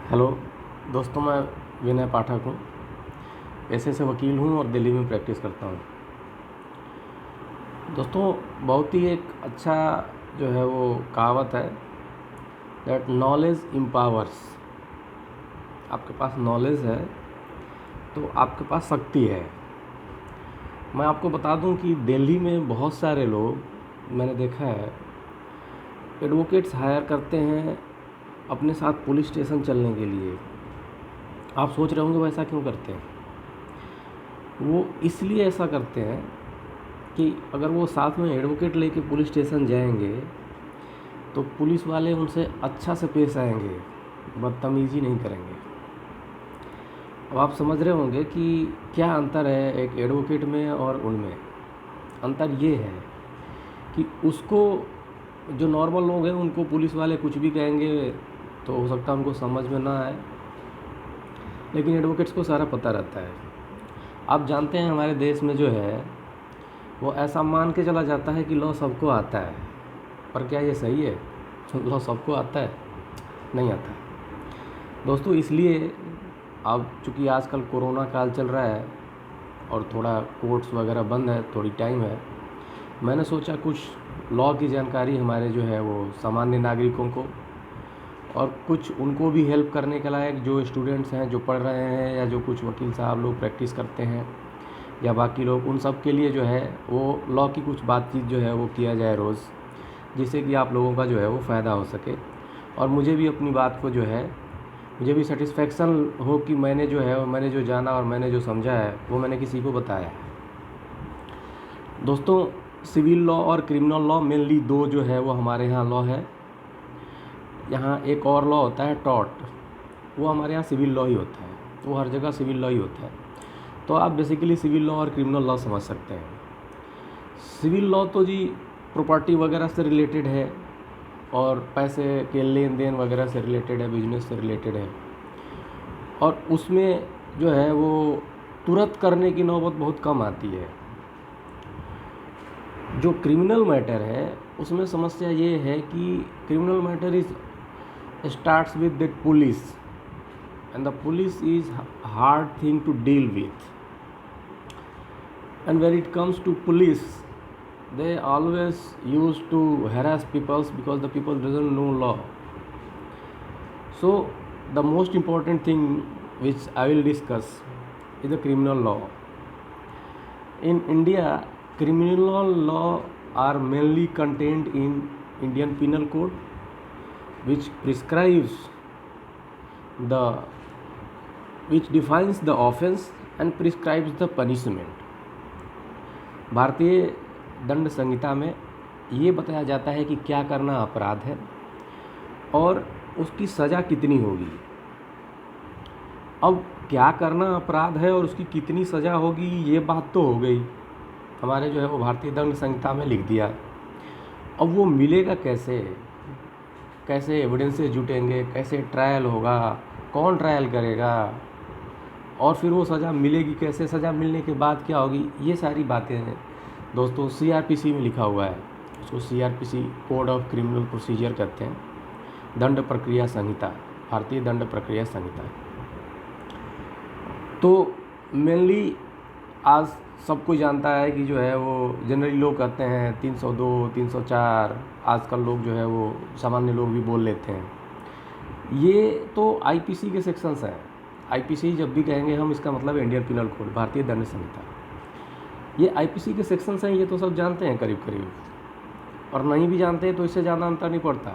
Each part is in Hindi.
हेलो दोस्तों, मैं विनय पाठक हूँ। पेशे से वकील हूँ और दिल्ली में प्रैक्टिस करता हूँ। दोस्तों, बहुत ही एक अच्छा जो है वो कहावत है दैट नॉलेज एम्पावर्स। आपके पास नॉलेज है तो आपके पास शक्ति है। मैं आपको बता दूं कि दिल्ली में बहुत सारे लोग मैंने देखा है एडवोकेट्स हायर करते हैं अपने साथ पुलिस स्टेशन चलने के लिए। आप सोच रहे होंगे वो ऐसा क्यों करते हैं। वो इसलिए ऐसा करते हैं कि अगर वो साथ में एडवोकेट लेके पुलिस स्टेशन जाएंगे तो पुलिस वाले उनसे अच्छा से पेश आएंगे, बदतमीज़ी नहीं करेंगे। अब आप समझ रहे होंगे कि क्या अंतर है एक एडवोकेट में और उनमें। अंतर ये है कि उसको जो नॉर्मल लोग हैं उनको पुलिस वाले कुछ भी कहेंगे तो हो सकता है उनको समझ में ना आए, लेकिन एडवोकेट्स को सारा पता रहता है। आप जानते हैं हमारे देश में जो है वो ऐसा मान के चला जाता है कि लॉ सबको आता है, पर क्या ये सही है? लॉ सबको आता है? नहीं आता है दोस्तों। इसलिए अब चूँकि आजकल कोरोना काल चल रहा है और थोड़ा कोर्ट्स वगैरह बंद है, थोड़ी टाइम है, मैंने सोचा कुछ लॉ की जानकारी हमारे जो है वो सामान्य नागरिकों को और कुछ उनको भी हेल्प करने के लायक जो स्टूडेंट्स हैं जो पढ़ रहे हैं या जो कुछ वकील साहब लोग प्रैक्टिस करते हैं या बाकी लोग, उन सब के लिए जो है वो लॉ की कुछ बातचीत जो है वो किया जाए रोज़, जिससे कि आप लोगों का जो है वो फ़ायदा हो सके और मुझे भी अपनी बात को जो है मुझे भी सेटिस्फेक्शन हो कि मैंने जो है मैंने जो जाना और मैंने जो समझा है वो मैंने किसी को बताया है। दोस्तों, सिविल लॉ और क्रिमिनल लॉ मेनली दो जो है वो हमारे यहाँ लॉ है। यहाँ एक और लॉ होता है टॉर्ट, वो हमारे यहाँ सिविल लॉ ही होता है, वो हर जगह सिविल लॉ ही होता है। तो आप बेसिकली सिविल लॉ और क्रिमिनल लॉ समझ सकते हैं। सिविल लॉ तो जी प्रॉपर्टी वगैरह से रिलेटेड है और पैसे के लेन देन वगैरह से रिलेटेड है, बिजनेस से रिलेटेड है, और उसमें जो है वो तुरंत करने की नौबत बहुत कम आती है। जो क्रिमिनल मैटर है उसमें समस्या ये है कि criminal matter is starts with the police and the police is hard thing to deal with, and when it comes to police they always used to harass people because the people doesn't know law. So the most important thing which I will discuss is the criminal law. In India, criminal law are mainly contained in Indian Penal Code, which prescribes the which defines the offense and prescribes the punishment. भारतीय दंड संहिता में ये बताया जाता है कि क्या करना अपराध है और उसकी सज़ा कितनी होगी। अब क्या करना अपराध है और उसकी कितनी सज़ा होगी ये बात तो हो गई, हमारे जो है वो भारतीय दंड संहिता में लिख दिया। अब वो मिलेगा कैसे, कैसे एविडेंसेस जुटेंगे, कैसे ट्रायल होगा, कौन ट्रायल करेगा, और फिर वो सज़ा मिलेगी कैसे, सज़ा मिलने के बाद क्या होगी, ये सारी बातें हैं दोस्तों CRPC में लिखा हुआ है। उसको CRPC code of criminal procedure कहते हैं, दंड प्रक्रिया संहिता, भारतीय दंड प्रक्रिया संहिता। तो मेनली आज सब कोई जानता है कि जो है वो जनरली लोग कहते हैं 302, 304, आजकल लोग जो है वो सामान्य लोग भी बोल लेते हैं। ये तो IPC के सेक्शंस हैं। IPC जब भी कहेंगे हम, इसका मतलब इंडियन पिनल कोड, भारतीय दंड संहिता। ये IPC के सेक्शंस हैं, ये तो सब जानते हैं करीब करीब, और नहीं भी जानते हैं तो इससे ज़्यादा अंतर नहीं पड़ता,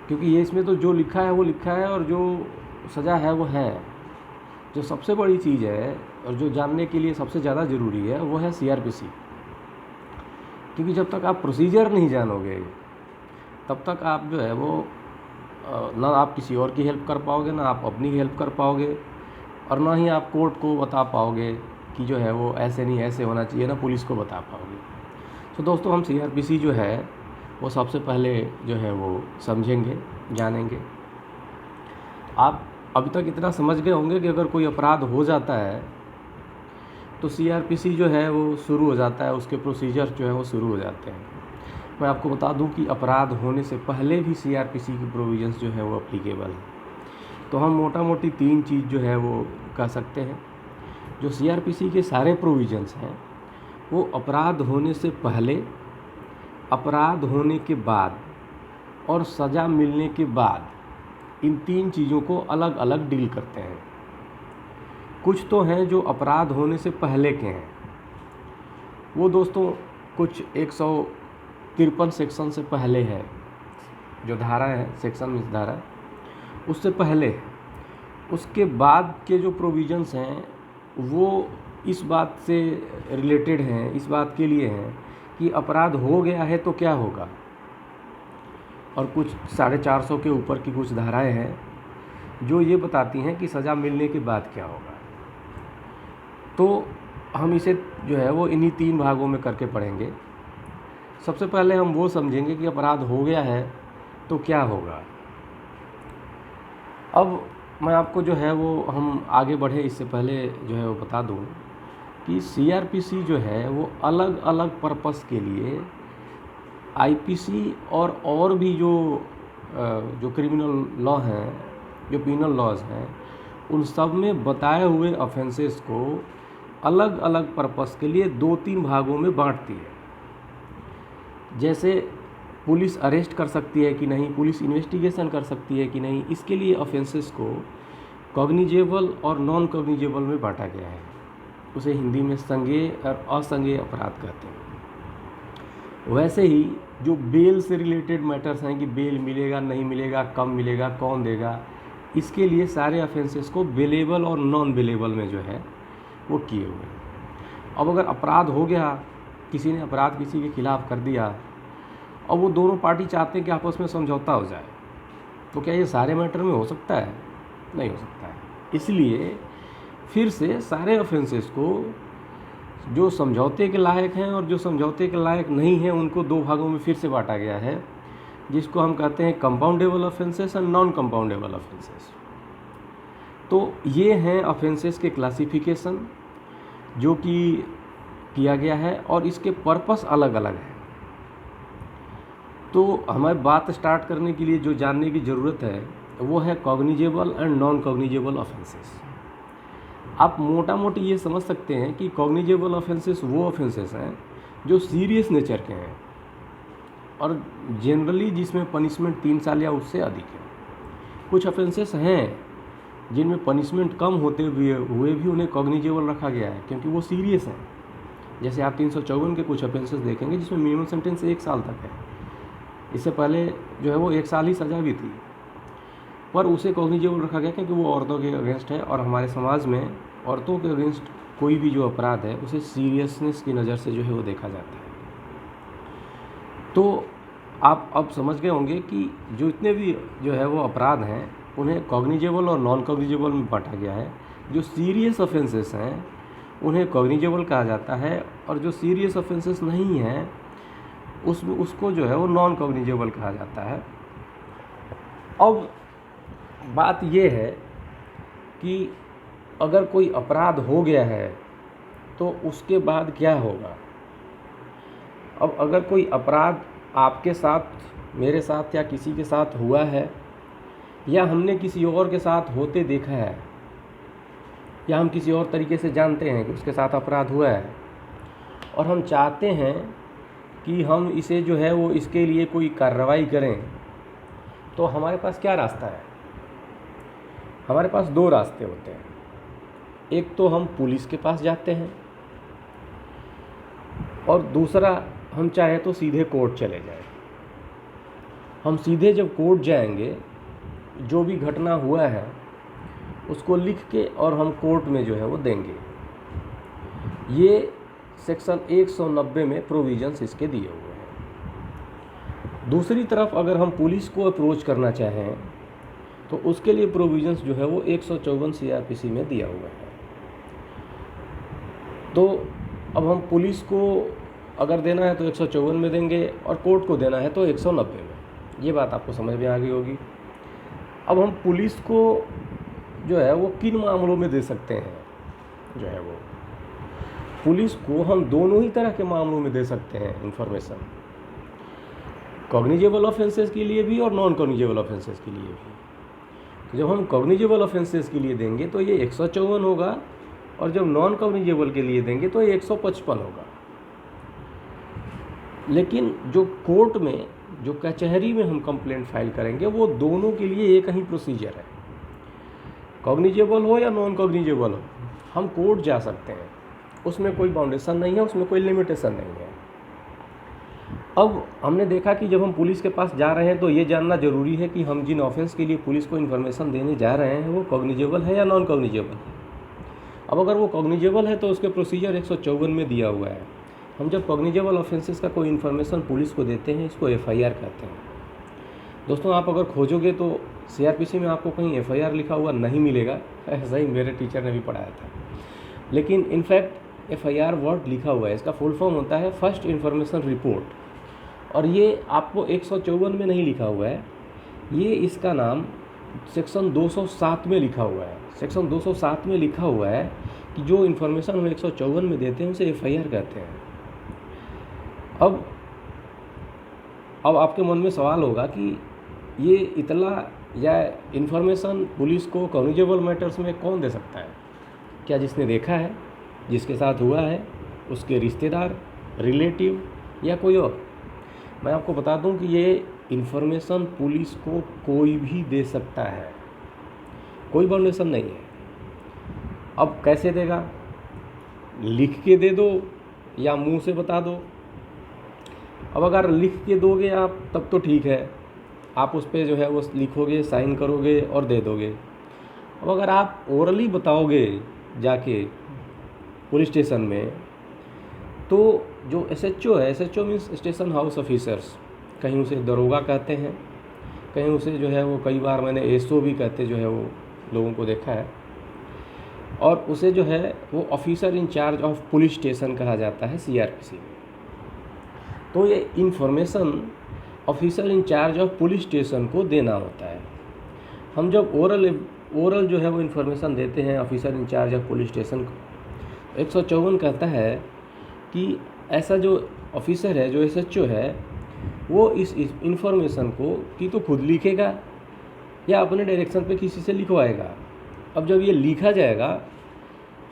क्योंकि ये इसमें तो जो लिखा है वो लिखा है और जो सज़ा है वो है। जो सबसे बड़ी चीज़ है और जो जानने के लिए सबसे ज़्यादा ज़रूरी है वो है CRPC, क्योंकि जब तक आप प्रोसीजर नहीं जानोगे तब तक आप जो है वो ना आप किसी और की हेल्प कर पाओगे, ना आप अपनी हेल्प कर पाओगे, और ना ही आप कोर्ट को बता पाओगे कि जो है वो ऐसे नहीं ऐसे होना चाहिए, ना पुलिस को बता पाओगे। तो दोस्तों, हम CRPC जो है वो सबसे पहले जो है वो समझेंगे, जानेंगे। आप अभी तक इतना समझ गए होंगे कि अगर कोई अपराध हो जाता है तो CRPC जो है वो शुरू हो जाता है, उसके प्रोसीजर जो है वो शुरू हो जाते हैं। मैं आपको बता दूं कि अपराध होने से पहले भी CRPC की प्रोविजंस जो है वो अप्लीकेबल है। तो हम मोटा मोटी 3 चीज़ जो है वो कह सकते हैं। जो सीआरपीसी के सारे प्रोविजंस हैं वो अपराध होने से पहले, अपराध होने के बाद और सज़ा मिलने के बाद इन 3 चीज़ों को अलग अलग डील करते हैं। कुछ तो हैं जो अपराध होने से पहले के हैं, वो दोस्तों कुछ 153 सेक्शन से पहले है, जो धारा है, सेक्शन में धारा उससे पहले। उसके बाद के जो प्रोविजंस हैं वो इस बात से रिलेटेड हैं, इस बात के लिए हैं कि अपराध हो गया है तो क्या होगा, और कुछ 450 के ऊपर की कुछ धाराएं हैं जो ये बताती हैं कि सज़ा मिलने के बाद क्या होगा। तो हम इसे जो है वो इन्हीं 3 भागों में करके पढ़ेंगे। सबसे पहले हम वो समझेंगे कि अपराध हो गया है तो क्या होगा। अब मैं आपको जो है वो, हम आगे बढ़े इससे पहले जो है वो बता दूं कि सीआरपीसी जो है वो अलग अलग पर्पस के लिए आईपीसी और भी जो क्रिमिनल लॉ हैं, जो पीनल लॉज हैं, उन सब में बताए हुए ऑफेंसेस को अलग अलग पर्पस के लिए 2-3 भागों में बांटती है। जैसे पुलिस अरेस्ट कर सकती है कि नहीं, पुलिस इन्वेस्टिगेशन कर सकती है कि नहीं, इसके लिए ऑफेंसेस को कॉग्निजेबल और नॉन कॉग्निजेबल में बांटा गया है। उसे हिंदी में संज्ञेय और असंज्ञेय अपराध कहते हैं। वैसे ही जो बेल से रिलेटेड मैटर्स हैं कि बेल मिलेगा नहीं मिलेगा, कब मिलेगा, कौन देगा, इसके लिए सारे ऑफेंसेस को बेलेबल और नॉन बेलेबल में जो है वो किए हुए हैं। अब अगर अपराध हो गया, किसी ने अपराध किसी के खिलाफ कर दिया और वो दोनों पार्टी चाहते हैं कि आपस में समझौता हो जाए, तो क्या ये सारे मैटर में हो सकता है? नहीं हो सकता है। इसलिए फिर से सारे ऑफेंसेस को जो समझौते के लायक हैं और जो समझौते के लायक नहीं हैं उनको 2 भागों में फिर से बांटा गया है, जिसको हम कहते हैं कंपाउंडेबल ऑफेंसेस और नॉन कंपाउंडेबल ऑफेंसेस। तो ये हैं ऑफेंसेस के क्लासिफिकेशन जो कि किया गया है और इसके पर्पस अलग अलग हैं। तो हमें बात स्टार्ट करने के लिए जो जानने की ज़रूरत है वो है cognizable and non cognizable offences. आप मोटा मोटी ये समझ सकते हैं कि कॉग्निजेबल ऑफेंसेस वो ऑफेंसेस हैं जो सीरियस नेचर के हैं और जनरली जिसमें पनिशमेंट 3 साल या उससे अधिक है। कुछ ऑफेंसेस हैं जिनमें पनिशमेंट कम होते हुए भी उन्हें कॉग्निजेबल रखा गया है क्योंकि वो सीरियस हैं। जैसे आप 354 के कुछ ऑफेंसेस देखेंगे जिसमें मिनिमम सेंटेंस 1 साल तक है। इससे पहले जो है वो 1 साल ही सज़ा भी थी, पर उसे कॉग्निजेबल रखा गया क्योंकि वो औरतों के अगेंस्ट है और हमारे समाज में औरतों के अगेंस्ट कोई भी जो अपराध है उसे सीरियसनेस की नज़र से जो है वो देखा जाता है। तो आप अब समझ गए होंगे कि जो इतने भी जो है वो अपराध हैं उन्हें कॉग्निजेबल और नॉन कॉग्निजेबल में बांटा गया है। जो सीरियस ऑफेंसेस हैं उन्हें कॉग्निजेबल कहा जाता है और जो सीरियस ऑफेंसेस नहीं हैं उसको जो है वो नॉन कॉग्निजेबल कहा जाता है। अब बात ये है कि अगर कोई अपराध हो गया है तो उसके बाद क्या होगा। अब अगर कोई अपराध आपके साथ, मेरे साथ या किसी के साथ हुआ है या हमने किसी और के साथ होते देखा है या हम किसी और तरीके से जानते हैं कि उसके साथ अपराध हुआ है और हम चाहते हैं कि हम इसे जो है वो इसके लिए कोई कार्रवाई करें, तो हमारे पास क्या रास्ता है? हमारे पास 2 रास्ते होते हैं। एक तो हम पुलिस के पास जाते हैं और दूसरा हम चाहे तो सीधे कोर्ट चले जाएं। हम सीधे जब कोर्ट जाएंगे, जो भी घटना हुआ है उसको लिख के और हम कोर्ट में जो है वो देंगे। ये सेक्शन 190 में प्रोविजंस इसके दिए हुए हैं। दूसरी तरफ अगर हम पुलिस को अप्रोच करना चाहें तो उसके लिए प्रोविजंस जो है वो 154 सीआरपीसी में दिया हुआ है। तो अब हम पुलिस को अगर देना है तो 154 में देंगे और कोर्ट को देना है तो 190 में। ये बात आपको समझ में आ गई होगी। अब हम पुलिस को जो है वो किन मामलों में दे सकते हैं? जो है वो पुलिस को हम दोनों ही तरह के मामलों में दे सकते हैं इंफॉर्मेशन, कॉग्निजेबल ऑफेंसेस के लिए भी और नॉन कॉग्निजेबल ऑफेंसेस के लिए भी। तो जब हम कॉग्निजेबल ऑफेंसेस के लिए देंगे तो ये 154 होगा, और जब नॉन कॉग्निजेबल के लिए देंगे तो ये 155 होगा। लेकिन जो कोर्ट में, जो कचहरी में हम कंप्लेंट फाइल करेंगे, वो दोनों के लिए एक ही प्रोसीजर है। कॉग्निजेबल हो या नॉन कॉग्निजेबल हो, हम कोर्ट जा सकते हैं, उसमें कोई बाउंडेशन नहीं है, उसमें कोई लिमिटेशन नहीं है। अब हमने देखा कि जब हम पुलिस के पास जा रहे हैं तो ये जानना ज़रूरी है कि हम जिन ऑफेंस के लिए पुलिस को इन्फॉर्मेशन देने जा रहे हैं वो कॉग्निजेबल है या नॉन कॉग्निजेबल है। अब अगर वो कॉग्निजेबल है तो उसके प्रोसीजर 154 में दिया हुआ है। हम जब कॉग्निजेबल ऑफेंसेस का कोई इन्फॉर्मेशन पुलिस को देते हैं, इसको FIR कहते हैं। दोस्तों, आप अगर खोजोगे तो CRPC में आपको कहीं FIR लिखा हुआ नहीं मिलेगा, ऐसा ही मेरे टीचर ने भी पढ़ाया था। लेकिन इनफैक्ट FIR वर्ड लिखा हुआ है, इसका फुल फॉर्म होता है फर्स्ट इन्फॉर्मेशन रिपोर्ट, और ये आपको 154 में नहीं लिखा हुआ है, ये इसका नाम सेक्शन 207 में लिखा हुआ है। सेक्शन 207 में लिखा हुआ है कि जो इन्फॉर्मेशन हम 154 में देते हैं उसे FIR कहते हैं। अब आपके मन में सवाल होगा कि ये इतला या इन्फॉर्मेशन पुलिस को कॉग्निजेबल मैटर्स में कौन दे सकता है? क्या जिसने देखा है, जिसके साथ हुआ है, उसके रिश्तेदार, रिलेटिव, या कोई और? मैं आपको बता दूं कि ये इन्फॉर्मेशन पुलिस को कोई भी दे सकता है, कोई बाउंडेशन नहीं है। अब कैसे देगा? लिख के दे दो या मुंह से बता दो। अब अगर लिख के दोगे आप तब तो ठीक है, आप उस पर जो है वो लिखोगे, साइन करोगे और दे दोगे। अब अगर आप ओरली बताओगे जाके पुलिस स्टेशन में, तो जो SHO है, SHO means station house officers, कहीं उसे दरोगा कहते हैं, कहीं उसे जो है वो कई बार मैंने SO भी कहते जो है वो लोगों को देखा है, और उसे जो है वो officer in charge of police station कहा जाता है CRPC में। तो ये information officer in charge of police station को देना होता है। हम जब ओरल जो है वो इन्फॉर्मेशन देते हैं officer in charge of police station को, 154 कहता है कि ऐसा जो ऑफिसर है, जो SHO है, वो इस इन्फॉर्मेशन को कि तो खुद लिखेगा या अपने डायरेक्शन पे किसी से लिखवाएगा। अब जब ये लिखा जाएगा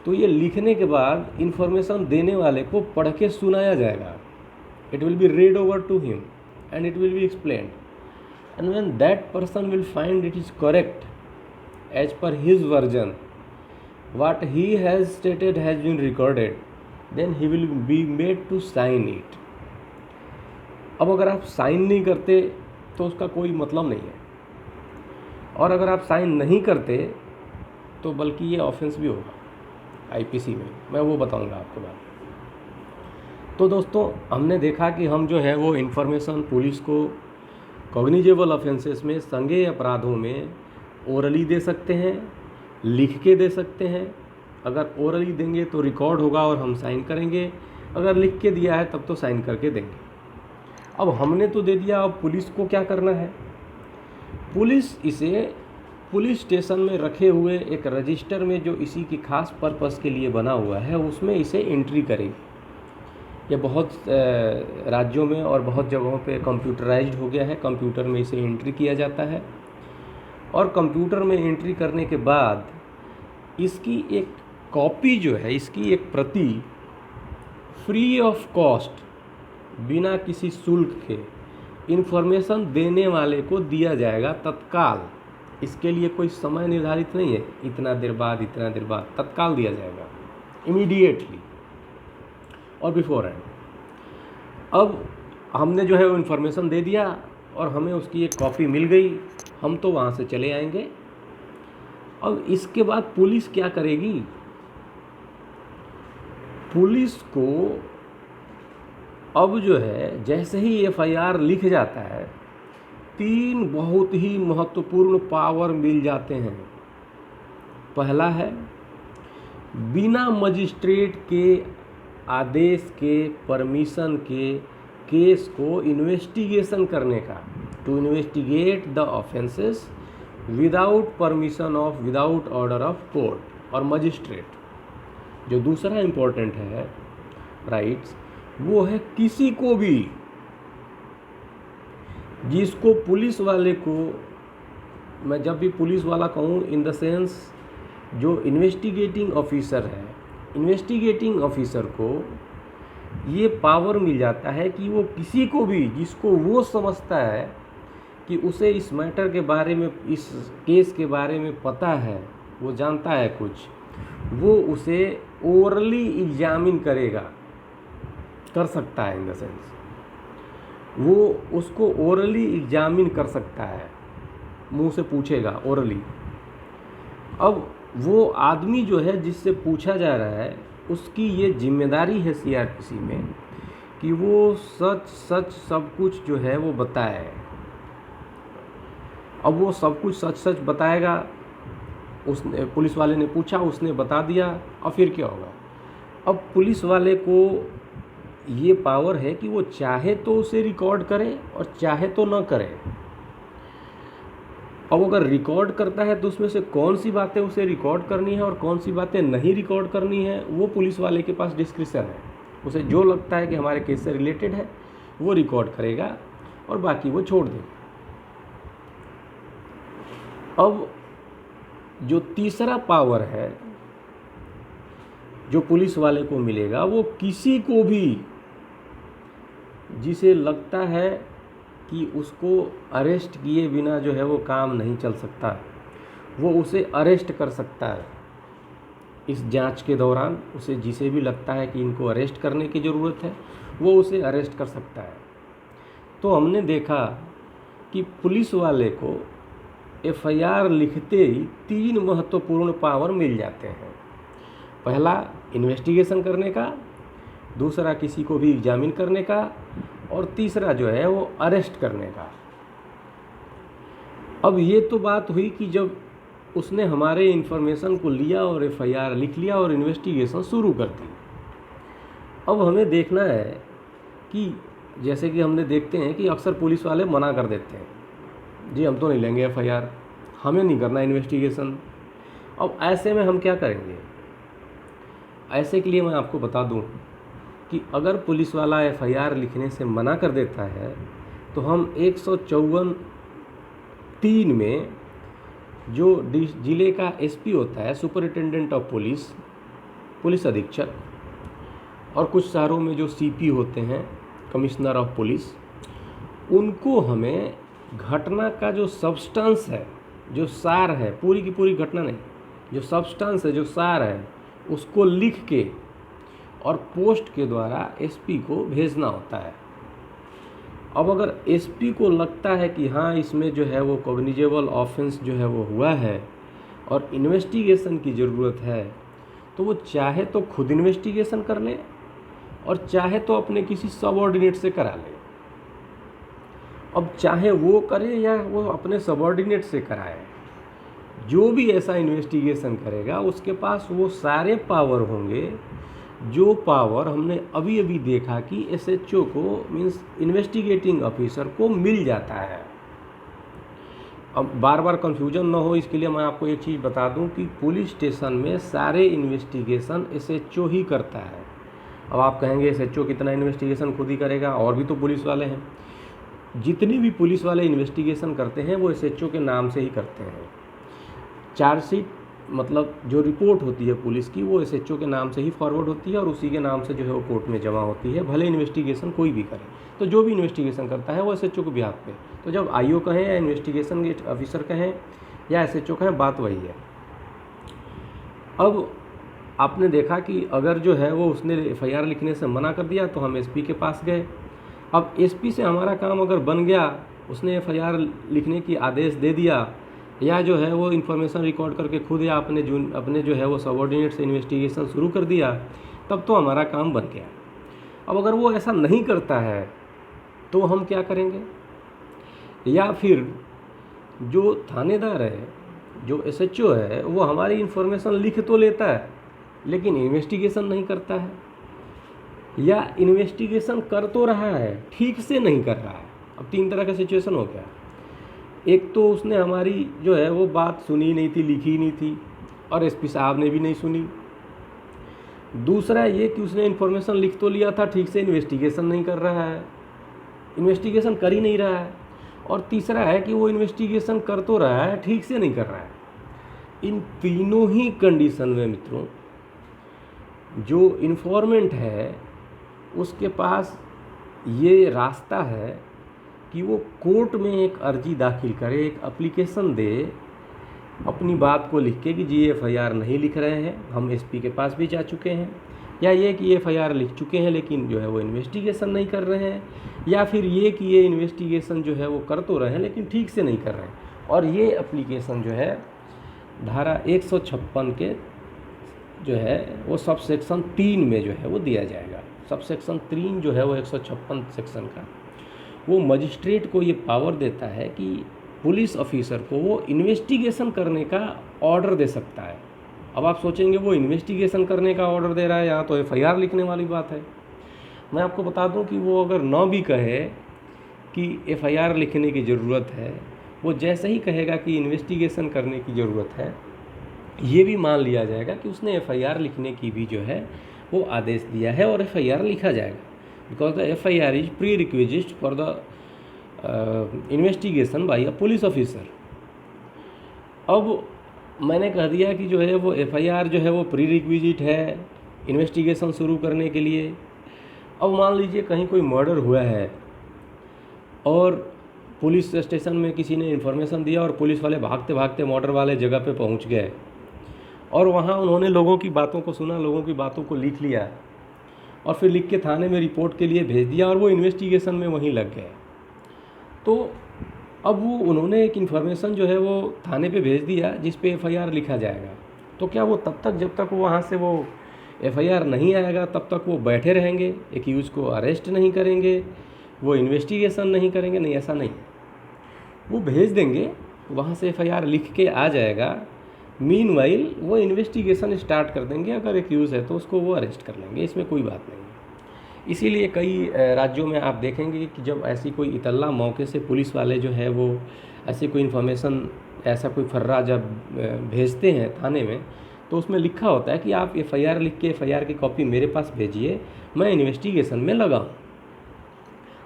तो ये लिखने के बाद इन्फॉर्मेशन देने वाले को पढ़ के सुनाया जाएगा। It will be read over to him and it will be explained, and when that person will find it is correct as per his version, what he has stated has been recorded, then he will be made to sign it. अब अगर आप साइन नहीं करते तो उसका कोई मतलब नहीं है, और अगर आप साइन नहीं करते तो बल्कि ये ऑफेंस भी होगा IPC में, मैं वो बताऊंगा आपको बाद। तो दोस्तों, हमने देखा कि हम जो है वो इन्फॉर्मेशन पुलिस को कॉग्निजेबल ऑफेंसेस में, संज्ञेय अपराधों में ओरली दे सकते हैं, लिख के दे सकते हैं। अगर ओरली देंगे तो रिकॉर्ड होगा और हम साइन करेंगे, अगर लिख के दिया है तब तो साइन करके देंगे। अब हमने तो दे दिया, अब पुलिस को क्या करना है? पुलिस इसे पुलिस स्टेशन में रखे हुए एक रजिस्टर में, जो इसी की खास पर्पस के लिए बना हुआ है, उसमें इसे एंट्री करेगी। ये बहुत राज्यों में और बहुत जगहों पे कंप्यूटराइज्ड हो गया है, कंप्यूटर में इसे एंट्री किया जाता है, और कंप्यूटर में एंट्री करने के बाद इसकी एक कॉपी जो है, इसकी एक प्रति फ्री ऑफ कॉस्ट, बिना किसी शुल्क के इन्फॉर्मेशन देने वाले को दिया जाएगा तत्काल। इसके लिए कोई समय निर्धारित नहीं है, इतना देर बाद, इतना देर बाद, तत्काल दिया जाएगा, इमीडिएटली और बिफोर हैंड। अब हमने जो है वो इन्फॉर्मेशन दे दिया और हमें उसकी एक कॉपी मिल गई, हम तो वहाँ से चले आएंगे। अब इसके बाद पुलिस क्या करेगी? पुलिस को अब जो है जैसे ही FIR लिख जाता है, 3 बहुत ही महत्वपूर्ण पावर मिल जाते हैं। पहला है बिना मजिस्ट्रेट के आदेश के, परमिशन के, केस को इन्वेस्टिगेशन करने का, to investigate the offences without permission of, without order of court और मजिस्ट्रेट। जो दूसरा इम्पोर्टेंट है राइट्स, वो है किसी को भी जिसको पुलिस वाले को मैं जब भी पुलिस वाला कहूँ, इन द सेंस जो इन्वेस्टिगेटिंग ऑफिसर है, इन्वेस्टिगेटिंग ऑफिसर को ये पावर मिल जाता है कि वो किसी को भी, जिसको वो समझता है कि उसे इस मैटर के बारे में, इस केस के बारे में पता है, वो जानता है कुछ, वो उसे ओरली एग्जामिन करेगा, कर सकता है। इन द सेंस वो उसको ओरली एग्जामिन कर सकता है, मुंह से पूछेगा ओरली। अब वो आदमी जो है जिससे पूछा जा रहा है, उसकी ये जिम्मेदारी है सीआरपीसी में कि वो सच सच सब कुछ जो है वो बताए। अब वो सब कुछ सच सच बताएगा, उसने, पुलिस वाले ने पूछा, उसने बता दिया, और फिर क्या होगा? अब पुलिस वाले को ये पावर है कि वो चाहे तो उसे रिकॉर्ड करे और चाहे तो ना करे। अब अगर रिकॉर्ड करता है तो उसमें से कौन सी बातें उसे रिकॉर्ड करनी है और कौन सी बातें नहीं रिकॉर्ड करनी है, वो पुलिस वाले के पास डिस्क्रिप्शन है। उसे जो लगता है कि हमारे केस से रिलेटेड है वो रिकॉर्ड करेगा और बाकी वो छोड़ देगा। अब जो तीसरा पावर है जो पुलिस वाले को मिलेगा, वो किसी को भी जिसे लगता है कि उसको अरेस्ट किए बिना जो है वो काम नहीं चल सकता, वो उसे अरेस्ट कर सकता है। इस जांच के दौरान उसे जिसे भी लगता है कि इनको अरेस्ट करने की ज़रूरत है, वो उसे अरेस्ट कर सकता है। तो हमने देखा कि पुलिस वाले को एफआईआर लिखते ही 3 महत्वपूर्ण पावर मिल जाते हैं। पहला इन्वेस्टिगेशन करने का, दूसरा किसी को भी एग्जामिन करने का, और तीसरा जो है वो अरेस्ट करने का। अब ये तो बात हुई कि जब उसने हमारे इन्फॉर्मेशन को लिया और एफआईआर लिख लिया और इन्वेस्टिगेशन शुरू कर दी। अब हमें देखना है कि जैसे कि हमने देखते हैं कि अक्सर पुलिस वाले मना कर देते हैं, जी हम तो नहीं लेंगे एफआईआर, हमें नहीं करना इन्वेस्टिगेशन। अब ऐसे में हम क्या करेंगे? ऐसे के लिए मैं आपको बता दूं कि अगर पुलिस वाला एफआईआर लिखने से मना कर देता है तो हम 154(3) में जो जिले का एसपी होता है, सुपरिटेंडेंट ऑफ पुलिस, पुलिस अधीक्षक, और कुछ शहरों में जो सीपी होते हैं, कमिश्नर ऑफ पुलिस, उनको हमें घटना का जो सब्सटेंस है, जो सार है, पूरी की पूरी घटना नहीं, जो सब्सटेंस है, जो सार है, उसको लिख के और पोस्ट के द्वारा एसपी को भेजना होता है। अब अगर एसपी को लगता है कि हाँ इसमें जो है वो कॉग्निजेबल ऑफेंस जो है वो हुआ है और इन्वेस्टिगेशन की ज़रूरत है, तो वो चाहे तो खुद इन्वेस्टिगेशन कर ले और चाहे तो अपने किसी सबऑर्डिनेट से करा ले। अब चाहे वो करे या वो अपने सबऑर्डिनेट से कराए, जो भी ऐसा इन्वेस्टिगेशन करेगा उसके पास वो सारे पावर होंगे जो पावर हमने अभी अभी देखा कि एसएचओ को, मीन्स इन्वेस्टिगेटिंग ऑफिसर को, मिल जाता है। अब बार बार कंफ्यूजन ना हो इसके लिए मैं आपको एक चीज़ बता दूं कि पुलिस स्टेशन में सारे इन्वेस्टिगेशन एसएचओ ही करता है। अब आप कहेंगे एसएचओ कितना इन्वेस्टिगेशन खुद ही करेगा, और भी तो पुलिस वाले हैं। जितने भी पुलिस वाले इन्वेस्टिगेशन करते हैं वो एसएचओ के नाम से ही करते हैं। चार्जशीट, मतलब जो रिपोर्ट होती है पुलिस की, वो एसएचओ के नाम से ही फॉरवर्ड होती है और उसी के नाम से जो है वो कोर्ट में जमा होती है, भले इन्वेस्टिगेशन कोई भी करे। तो जो भी इन्वेस्टिगेशन करता है वो एसएचओ के बिहाफ पे, तो जब आईओ कहें या इन्वेस्टिगेशन ऑफिसर कहें या एसएचओ कहें, बात वही है। अब आपने देखा कि अगर जो है वो उसने एफआईआर लिखने से मना कर दिया तो हम एसपी के पास गए। अब एसपी से हमारा काम अगर बन गया, उसने एफआईआर लिखने की आदेश दे दिया या जो है वो इन्फॉर्मेशन रिकॉर्ड करके खुद या अपने जो है वो सबऑर्डिनेट से इन्वेस्टिगेशन शुरू कर दिया, तब तो हमारा काम बन गया। अब अगर वो ऐसा नहीं करता है तो हम क्या करेंगे? या फिर जो थानेदार है, जो एसएचओ है, वो हमारी इन्फॉर्मेशन लिख तो लेता है लेकिन इन्वेस्टिगेशन नहीं करता है, या इन्वेस्टिगेशन कर तो रहा है, ठीक से नहीं कर रहा है। अब 3 तरह का सिचुएशन हो गया। एक तो उसने हमारी जो है वो बात सुनी नहीं थी, लिखी नहीं थी, और एसपी साहब ने भी नहीं सुनी। दूसरा ये कि उसने इन्फॉर्मेशन लिख तो लिया था, ठीक से इन्वेस्टिगेशन नहीं कर रहा है, इन्वेस्टिगेशन कर ही नहीं रहा है। और तीसरा है कि वो इन्वेस्टिगेशन कर तो रहा है, ठीक से नहीं कर रहा है। इन तीनों ही कंडीशन में मित्रों, जो इन्फॉर्मेंट है उसके पास ये रास्ता है कि वो कोर्ट में एक अर्जी दाखिल करे, एक एप्लीकेशन दे अपनी बात को लिख के कि जी एफआईआर नहीं लिख रहे हैं, हम एसपी के पास भी जा चुके हैं, या ये कि एफआईआर लिख चुके हैं लेकिन जो है वो इन्वेस्टिगेशन नहीं कर रहे हैं, या फिर ये कि ये इन्वेस्टिगेशन जो है वो कर तो रहे हैं लेकिन ठीक से नहीं कर रहे हैं। और ये एप्लीकेशन जो है धारा 156 के जो है वो सब सेक्शन 3 में जो है वो दिया जाएगा। सब सेक्शन 3 जो है वो 156 सेक्शन का, वो मजिस्ट्रेट को ये पावर देता है कि पुलिस ऑफिसर को वो इन्वेस्टिगेशन करने का ऑर्डर दे सकता है। अब आप सोचेंगे वो इन्वेस्टिगेशन करने का ऑर्डर दे रहा है, यहाँ तो एफआईआर लिखने वाली बात है। मैं आपको बता दूं कि वो अगर न भी कहे कि एफआईआर लिखने की ज़रूरत है, वो जैसे ही कहेगा कि इन्वेस्टिगेशन करने की ज़रूरत है, ये भी मान लिया जाएगा कि उसने एफआईआर लिखने की भी जो है वो आदेश दिया है और एफआईआर लिखा जाएगा, because the FIR is pre requisite for the investigation by a police officer. अब मैंने कह दिया कि जो है वो एफआईआर जो है वो प्री रिक्विजिट है इन्वेस्टिगेशन शुरू करने के लिए। अब मान लीजिए कहीं कोई मर्डर हुआ है और पुलिस स्टेशन में किसी ने इन्फॉर्मेशन दिया और पुलिस वाले भागते भागते मर्डर वाले जगह पे पहुंच गए और वहाँ उन्होंने लोगों की बातों को सुना, लोगों की बातों को लिख लिया और फिर लिख के थाने में रिपोर्ट के लिए भेज दिया और वो इन्वेस्टिगेशन में वहीं लग गए। तो अब वो उन्होंने एक इन्फॉर्मेशन जो है वो थाने पे भेज दिया जिस पे एफआईआर लिखा जाएगा। तो क्या वो तब तक, जब तक वो वहाँ से वो एफआईआर नहीं आएगा तब तक वो बैठे रहेंगे, एक्यूज़ को अरेस्ट नहीं करेंगे, वो इन्वेस्टिगेशन नहीं करेंगे? नहीं, ऐसा नहीं। वो भेज देंगे, वहाँ से एफआईआर लिख के आ जाएगा, मीनवाइल वो इन्वेस्टिगेशन स्टार्ट कर देंगे, अगर एक्यूज़ है तो उसको वो अरेस्ट कर लेंगे, इसमें कोई बात नहीं है। इसीलिए कई राज्यों में आप देखेंगे कि जब ऐसी कोई इतला मौके से पुलिस वाले जो है वो ऐसी कोई इन्फॉर्मेशन, ऐसा कोई फर्रा जब भेजते हैं थाने में, तो उसमें लिखा होता है कि आप एफआईआर लिख के एफआईआर की कॉपी मेरे पास भेजिए, मैं इन्वेस्टिगेशन में लगा हूँ।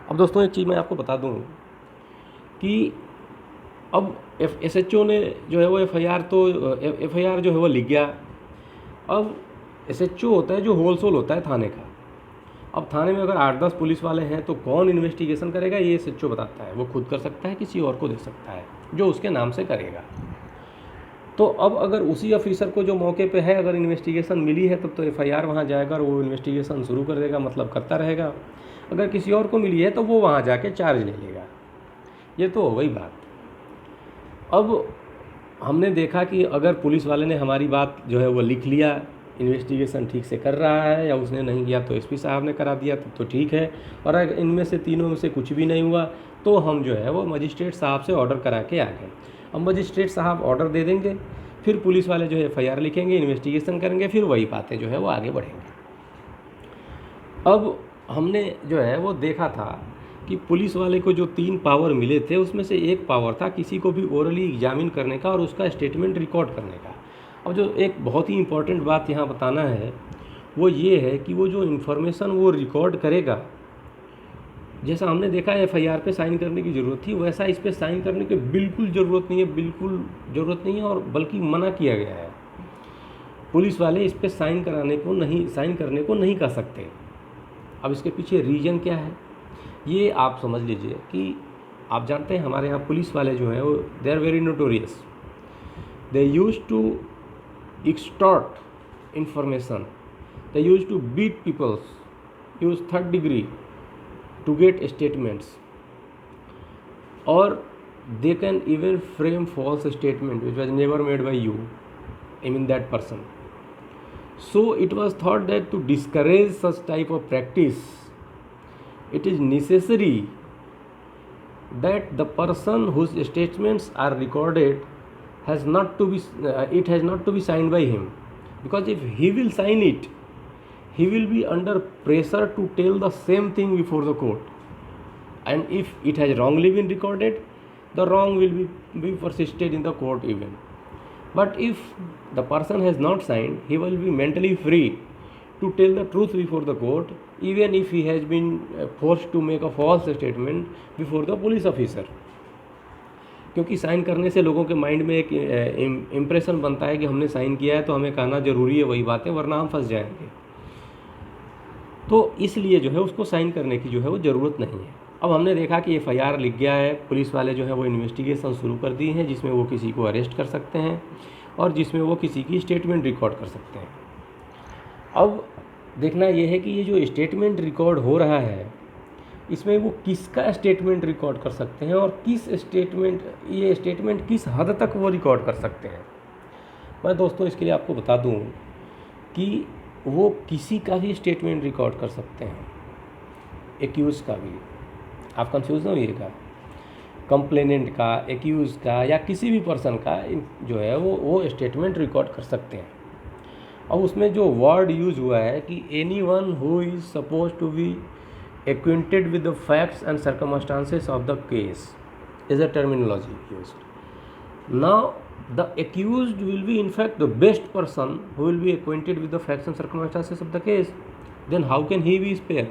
अब दोस्तों एक चीज़ मैं आपको बता दूँ कि अब एसएचओ ने जो है वो एफआईआर जो है वो लिख गया। अब एसएचओ होता है जो होलसेल होता है थाने का। अब थाने में अगर 8-10 पुलिस वाले हैं तो कौन इन्वेस्टिगेशन करेगा? ये एसएचओ बताता है। वो खुद कर सकता है, किसी और को दे सकता है जो उसके नाम से करेगा। तो अब अगर उसी ऑफिसर को जो मौके पे है अगर इन्वेस्टिगेशन मिली है तब तो एफआईआर वहाँ जाएगा और वो इन्वेस्टिगेशन शुरू कर देगा, मतलब करता रहेगा। अगर किसी और को मिली है तो वो वहाँ जाके चार्ज ले लेगा। ये तो हो गई बात। अब हमने देखा कि अगर पुलिस वाले ने हमारी बात जो है वो लिख लिया, इन्वेस्टिगेशन ठीक से कर रहा है, या उसने नहीं किया तो एसपी साहब ने करा दिया तब तो ठीक है, और अगर इनमें से तीनों में से कुछ भी नहीं हुआ तो हम जो है वो मजिस्ट्रेट साहब से ऑर्डर करा के आ गए। अब मजिस्ट्रेट साहब ऑर्डर दे देंगे, फिर पुलिस वाले जो है एफआईआर लिखेंगे, इन्वेस्टिगेशन करेंगे, फिर वही बातें जो है वो आगे बढ़ेंगे। अब हमने जो है वो देखा था कि पुलिस वाले को जो 3 पावर मिले थे उसमें से एक पावर था किसी को भी ओरली एग्जामिन करने का और उसका स्टेटमेंट रिकॉर्ड करने का। अब जो एक बहुत ही इम्पॉर्टेंट बात यहाँ बताना है वो ये है कि वो जो इन्फॉर्मेशन वो रिकॉर्ड करेगा, जैसा हमने देखा एफआईआर पे साइन करने की ज़रूरत थी, वैसा इस पे साइन करने की बिल्कुल ज़रूरत नहीं है, बिल्कुल ज़रूरत नहीं है, और बल्कि मना किया गया है। पुलिस वाले इस पे साइन करने को नहीं कर सकते। अब इसके पीछे रीज़न क्या है ये आप समझ लीजिए कि आप जानते हैं हमारे यहाँ पुलिस वाले जो हैं वो they are very notorious. They use to extort information, they use to beat peoples, use 3rd degree to get statements, or they can even frame false statement which was never made by you, I mean that person. So it was thought that to discourage such type of practice, it is necessary that the person whose statements are recorded has not to be signed by him, because if he will sign it, he will be under pressure to tell the same thing before the court, and if it has wrongly been recorded, the wrong will be persisted in the court even. But if the person has not signed, he will be mentally free to tell the truth before the court, even if he has been forced to make a false statement before the police officer. क्योंकि साइन करने से लोगों के माइंड में एक इम्प्रेशन बनता है कि हमने साइन किया है तो हमें कहना ज़रूरी है वही बातें, वरना हम फंस जाएंगे। तो इसलिए जो है उसको साइन करने की जो है वो ज़रूरत नहीं है। अब हमने देखा कि FIR लिख गया है, पुलिस वाले जो है वो इन्वेस्टिगेशन शुरू कर दी है, जिसमें वो किसी को अरेस्ट कर सकते हैं और जिसमें वो किसी की स्टेटमेंट रिकॉर्ड कर सकते हैं। अब देखना ये है कि ये जो स्टेटमेंट रिकॉर्ड हो रहा है इसमें वो किसका स्टेटमेंट रिकॉर्ड कर सकते हैं और ये स्टेटमेंट किस हद तक वो रिकॉर्ड कर सकते हैं। मैं दोस्तों इसके लिए आपको बता दूं कि वो किसी का भी स्टेटमेंट रिकॉर्ड कर सकते हैं, एक्यूज़ का भी। आप कंफ्यूज ना होइएगा, कंप्लेनेंट का, एक्यूज़ का या किसी भी पर्सन का जो है वो स्टेटमेंट रिकॉर्ड कर सकते हैं। और उसमें जो वर्ड यूज हुआ है कि anyone who is suppose to be acquainted with the facts and circumstances of the case is a terminology used. Now the accused will be in fact the best person who will be acquainted with the facts and circumstances of the case. Then how can he be spared?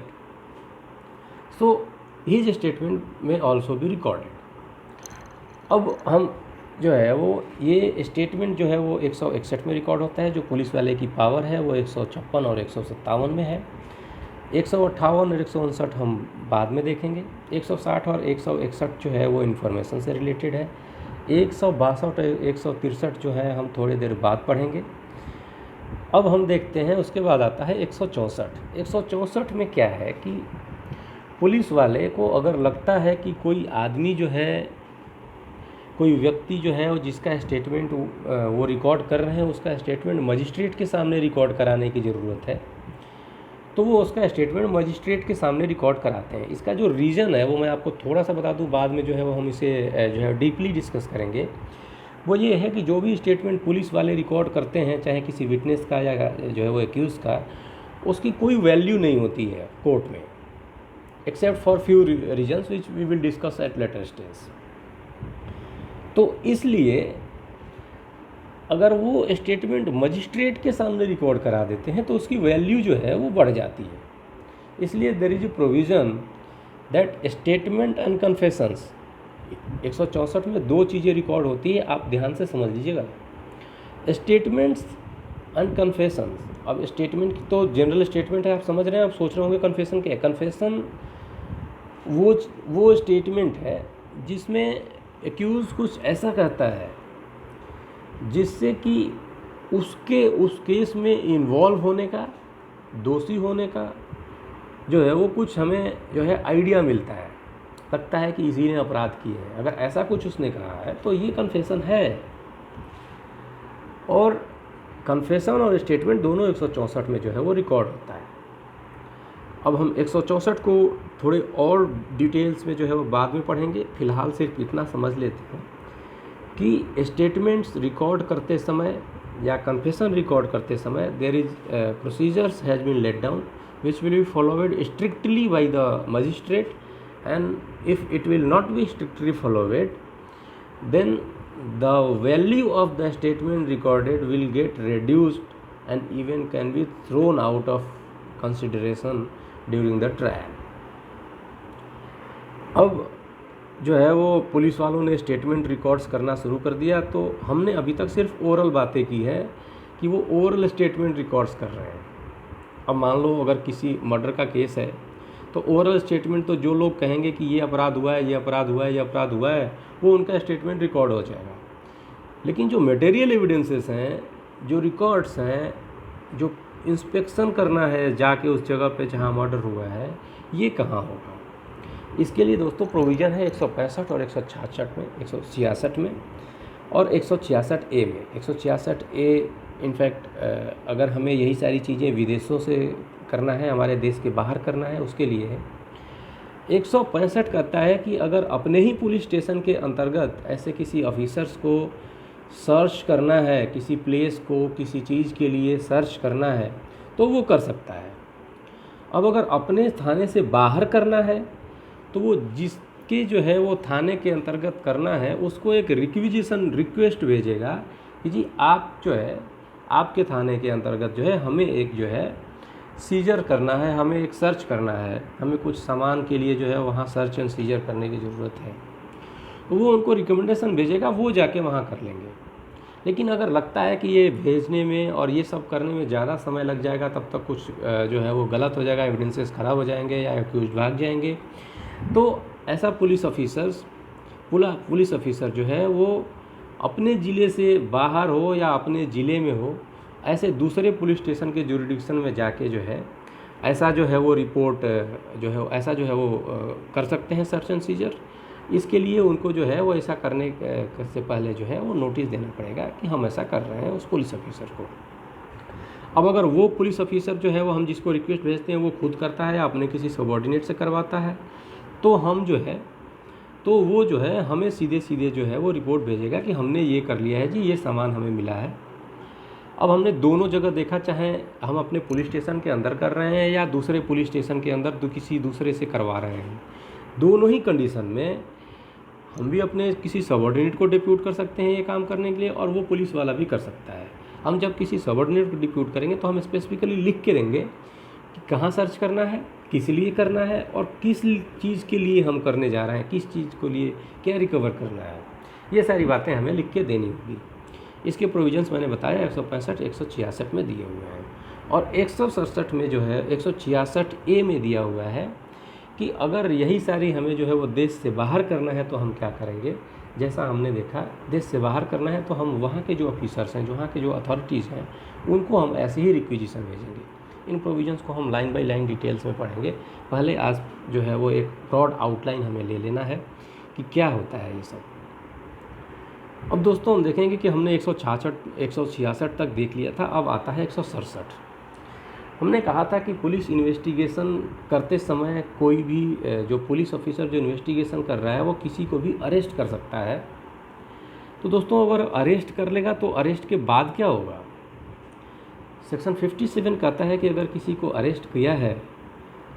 So his statement may also be recorded. अब हम जो है वो ये स्टेटमेंट जो है वो 161 में रिकॉर्ड होता है। जो पुलिस वाले की पावर है वो 156 और 157 में है। 158 और 159 हम बाद में देखेंगे। 160 और 161 जो है वो इन्फॉर्मेशन से रिलेटेड है। 162 और 163 जो है हम थोड़ी देर बाद पढ़ेंगे। अब हम देखते हैं उसके बाद आता है 164। 164 में क्या है कि पुलिस वाले को अगर लगता है कि कोई आदमी जो है, कोई व्यक्ति जो है वो जिसका स्टेटमेंट वो रिकॉर्ड कर रहे हैं उसका स्टेटमेंट मजिस्ट्रेट के सामने रिकॉर्ड कराने की ज़रूरत है, तो वो उसका स्टेटमेंट मजिस्ट्रेट के सामने रिकॉर्ड कराते हैं। इसका जो रीज़न है वो मैं आपको थोड़ा सा बता दूं, बाद में जो है वो हम इसे जो है डीपली डिस्कस करेंगे। वो ये है कि जो भी स्टेटमेंट पुलिस वाले रिकॉर्ड करते हैं, चाहे किसी विटनेस का या जो है वो एक्यूज़ का, उसकी कोई वैल्यू नहीं होती है कोर्ट में, except for few reasons which we will discuss at later stage. तो इसलिए अगर वो स्टेटमेंट मजिस्ट्रेट के सामने रिकॉर्ड करा देते हैं तो उसकी वैल्यू जो है वो बढ़ जाती है। इसलिए there is a provision that statement and confessions, 164 में दो चीज़ें रिकॉर्ड होती है, आप ध्यान से समझ लीजिएगा। Statements and confessions. अब स्टेटमेंट तो जनरल स्टेटमेंट है, आप समझ रहे हैं, आप सोच रहे होंगे कन्फेशन क्या है। कन्फेशन वो स्टेटमेंट है जिसमें एक्यूज़ कुछ ऐसा कहता है जिससे कि उसके उस केस में इन्वॉल्व होने का, दोषी होने का जो है वो कुछ हमें जो है आइडिया मिलता है, लगता है कि इसी ने अपराध किए हैं। अगर ऐसा कुछ उसने कहा है तो ये कन्फेशन है। और कन्फेशन और स्टेटमेंट दोनों 164 में जो है वो रिकॉर्ड होता है। अब हम 164 को थोड़े और डिटेल्स में जो है वो बाद में पढ़ेंगे। फ़िलहाल सिर्फ इतना समझ लेते हैं कि स्टेटमेंट्स रिकॉर्ड करते समय या कन्फेशन रिकॉर्ड करते समय there is procedures has been let down which will be followed strictly by the magistrate, and if it will not be strictly followed then the value of the statement recorded will get reduced and even can be thrown out of consideration during the trial। अब जो है वो पुलिस वालों ने स्टेटमेंट रिकॉर्ड्स करना शुरू कर दिया, तो हमने अभी तक सिर्फ ओरल बातें की है कि वो ओरल स्टेटमेंट रिकॉर्ड्स कर रहे हैं। अब मान लो अगर किसी मर्डर का केस है तो ओरल स्टेटमेंट तो जो लोग कहेंगे कि ये अपराध हुआ है, ये अपराध हुआ है, ये अपराध हुआ है, वो उनका स्टेटमेंट रिकॉर्ड हो जाएगा। लेकिन जो मटेरियल एविडेंसेस हैं, जो रिकॉर्ड्स हैं, जो इंस्पेक्शन करना है जाके उस जगह पे जहाँ मर्डर हुआ है, ये कहाँ होगा। इसके लिए दोस्तों प्रोविज़न है 165 और 166 में, 166 में और 166A में। 166A इनफैक्ट अगर हमें यही सारी चीज़ें विदेशों से करना है, हमारे देश के बाहर करना है, उसके लिए है। 165 कहता है कि अगर अपने ही पुलिस स्टेशन के अंतर्गत ऐसे किसी ऑफिसर्स को सर्च करना है, किसी प्लेस को किसी चीज़ के लिए सर्च करना है तो वो कर सकता है। अब अगर अपने थाने से बाहर करना है तो वो जिसके जो है वो थाने के अंतर्गत करना है उसको एक रिक्विजिशन रिक्वेस्ट भेजेगा कि जी आप जो है आपके थाने के अंतर्गत जो है हमें एक जो है सीजर करना है, हमें एक सर्च करना है, हमें कुछ सामान के लिए जो है वहाँ सर्च एंड सीजर करने की ज़रूरत है। वो उनको रिकमेंडेशन भेजेगा, वो जाके वहाँ कर लेंगे। लेकिन अगर लगता है कि ये भेजने में और ये सब करने में ज़्यादा समय लग जाएगा, तब तक कुछ जो है वो गलत हो जाएगा, एविडेंसेस ख़राब हो जाएंगे या एक्यूज भाग जाएंगे, तो ऐसा पुलिस ऑफिसर जो है वो अपने ज़िले से बाहर हो या अपने ज़िले में हो, ऐसे दूसरे पुलिस स्टेशन के जुरिडिक्शन में जाके जो है ऐसा जो है वो रिपोर्ट जो है ऐसा जो है वो कर सकते हैं सर्च एंड सीजर। इसके लिए उनको जो है वो ऐसा करने से पहले जो है वो नोटिस देना पड़ेगा कि हम ऐसा कर रहे हैं उस पुलिस ऑफिसर को। अब अगर वो पुलिस ऑफिसर जो है वो हम जिसको रिक्वेस्ट भेजते हैं वो खुद करता है या अपने किसी सबॉर्डिनेट से करवाता है, तो हम जो है तो वो जो है हमें सीधे जो है वो रिपोर्ट भेजेगा कि हमने ये कर लिया है जी, ये सामान हमें मिला है। अब हमने दोनों जगह देखा, चाहे हम अपने पुलिस स्टेशन के अंदर कर रहे हैं या दूसरे पुलिस स्टेशन के अंदर किसी दूसरे से करवा रहे हैं, दोनों ही कंडीशन में हम भी अपने किसी सबॉर्डिनेट को डिप्यूट कर सकते हैं ये काम करने के लिए, और वो पुलिस वाला भी कर सकता है। हम जब किसी सबॉर्डिनेट को डिप्यूट करेंगे तो हम स्पेसिफिकली लिख के देंगे कि कहाँ सर्च करना है, किस लिए करना है और किस चीज़ के लिए हम करने जा रहे हैं, किस चीज़ को लिए क्या रिकवर करना है, ये सारी बातें हमें लिख के देनी होगी। इसके प्रोविजंस मैंने बताया 165, 166 में दिए हुए हैं, और 167 में जो है 166A में दिया हुआ है कि अगर यही सारी हमें जो है वो देश से बाहर करना है तो हम क्या करेंगे। जैसा हमने देखा, देश से बाहर करना है तो हम वहाँ के जो ऑफिसर्स हैं, वहाँ के जो अथॉरिटीज़ हैं, उनको हम ऐसे ही रिक्विजिशन भेजेंगे। इन प्रोविजंस को हम लाइन बाय लाइन डिटेल्स में पढ़ेंगे। पहले आज जो है वो एक ब्रॉड आउटलाइन हमें ले लेना है कि क्या होता है ये सब। अब दोस्तों हम देखेंगे कि हमने 166 तक देख लिया था, अब आता है 167। हमने कहा था कि पुलिस इन्वेस्टिगेशन करते समय कोई भी जो पुलिस ऑफिसर जो इन्वेस्टिगेशन कर रहा है वो किसी को भी अरेस्ट कर सकता है। तो दोस्तों अगर अरेस्ट कर लेगा तो अरेस्ट के बाद क्या होगा। सेक्शन 57 कहता है कि अगर किसी को अरेस्ट किया है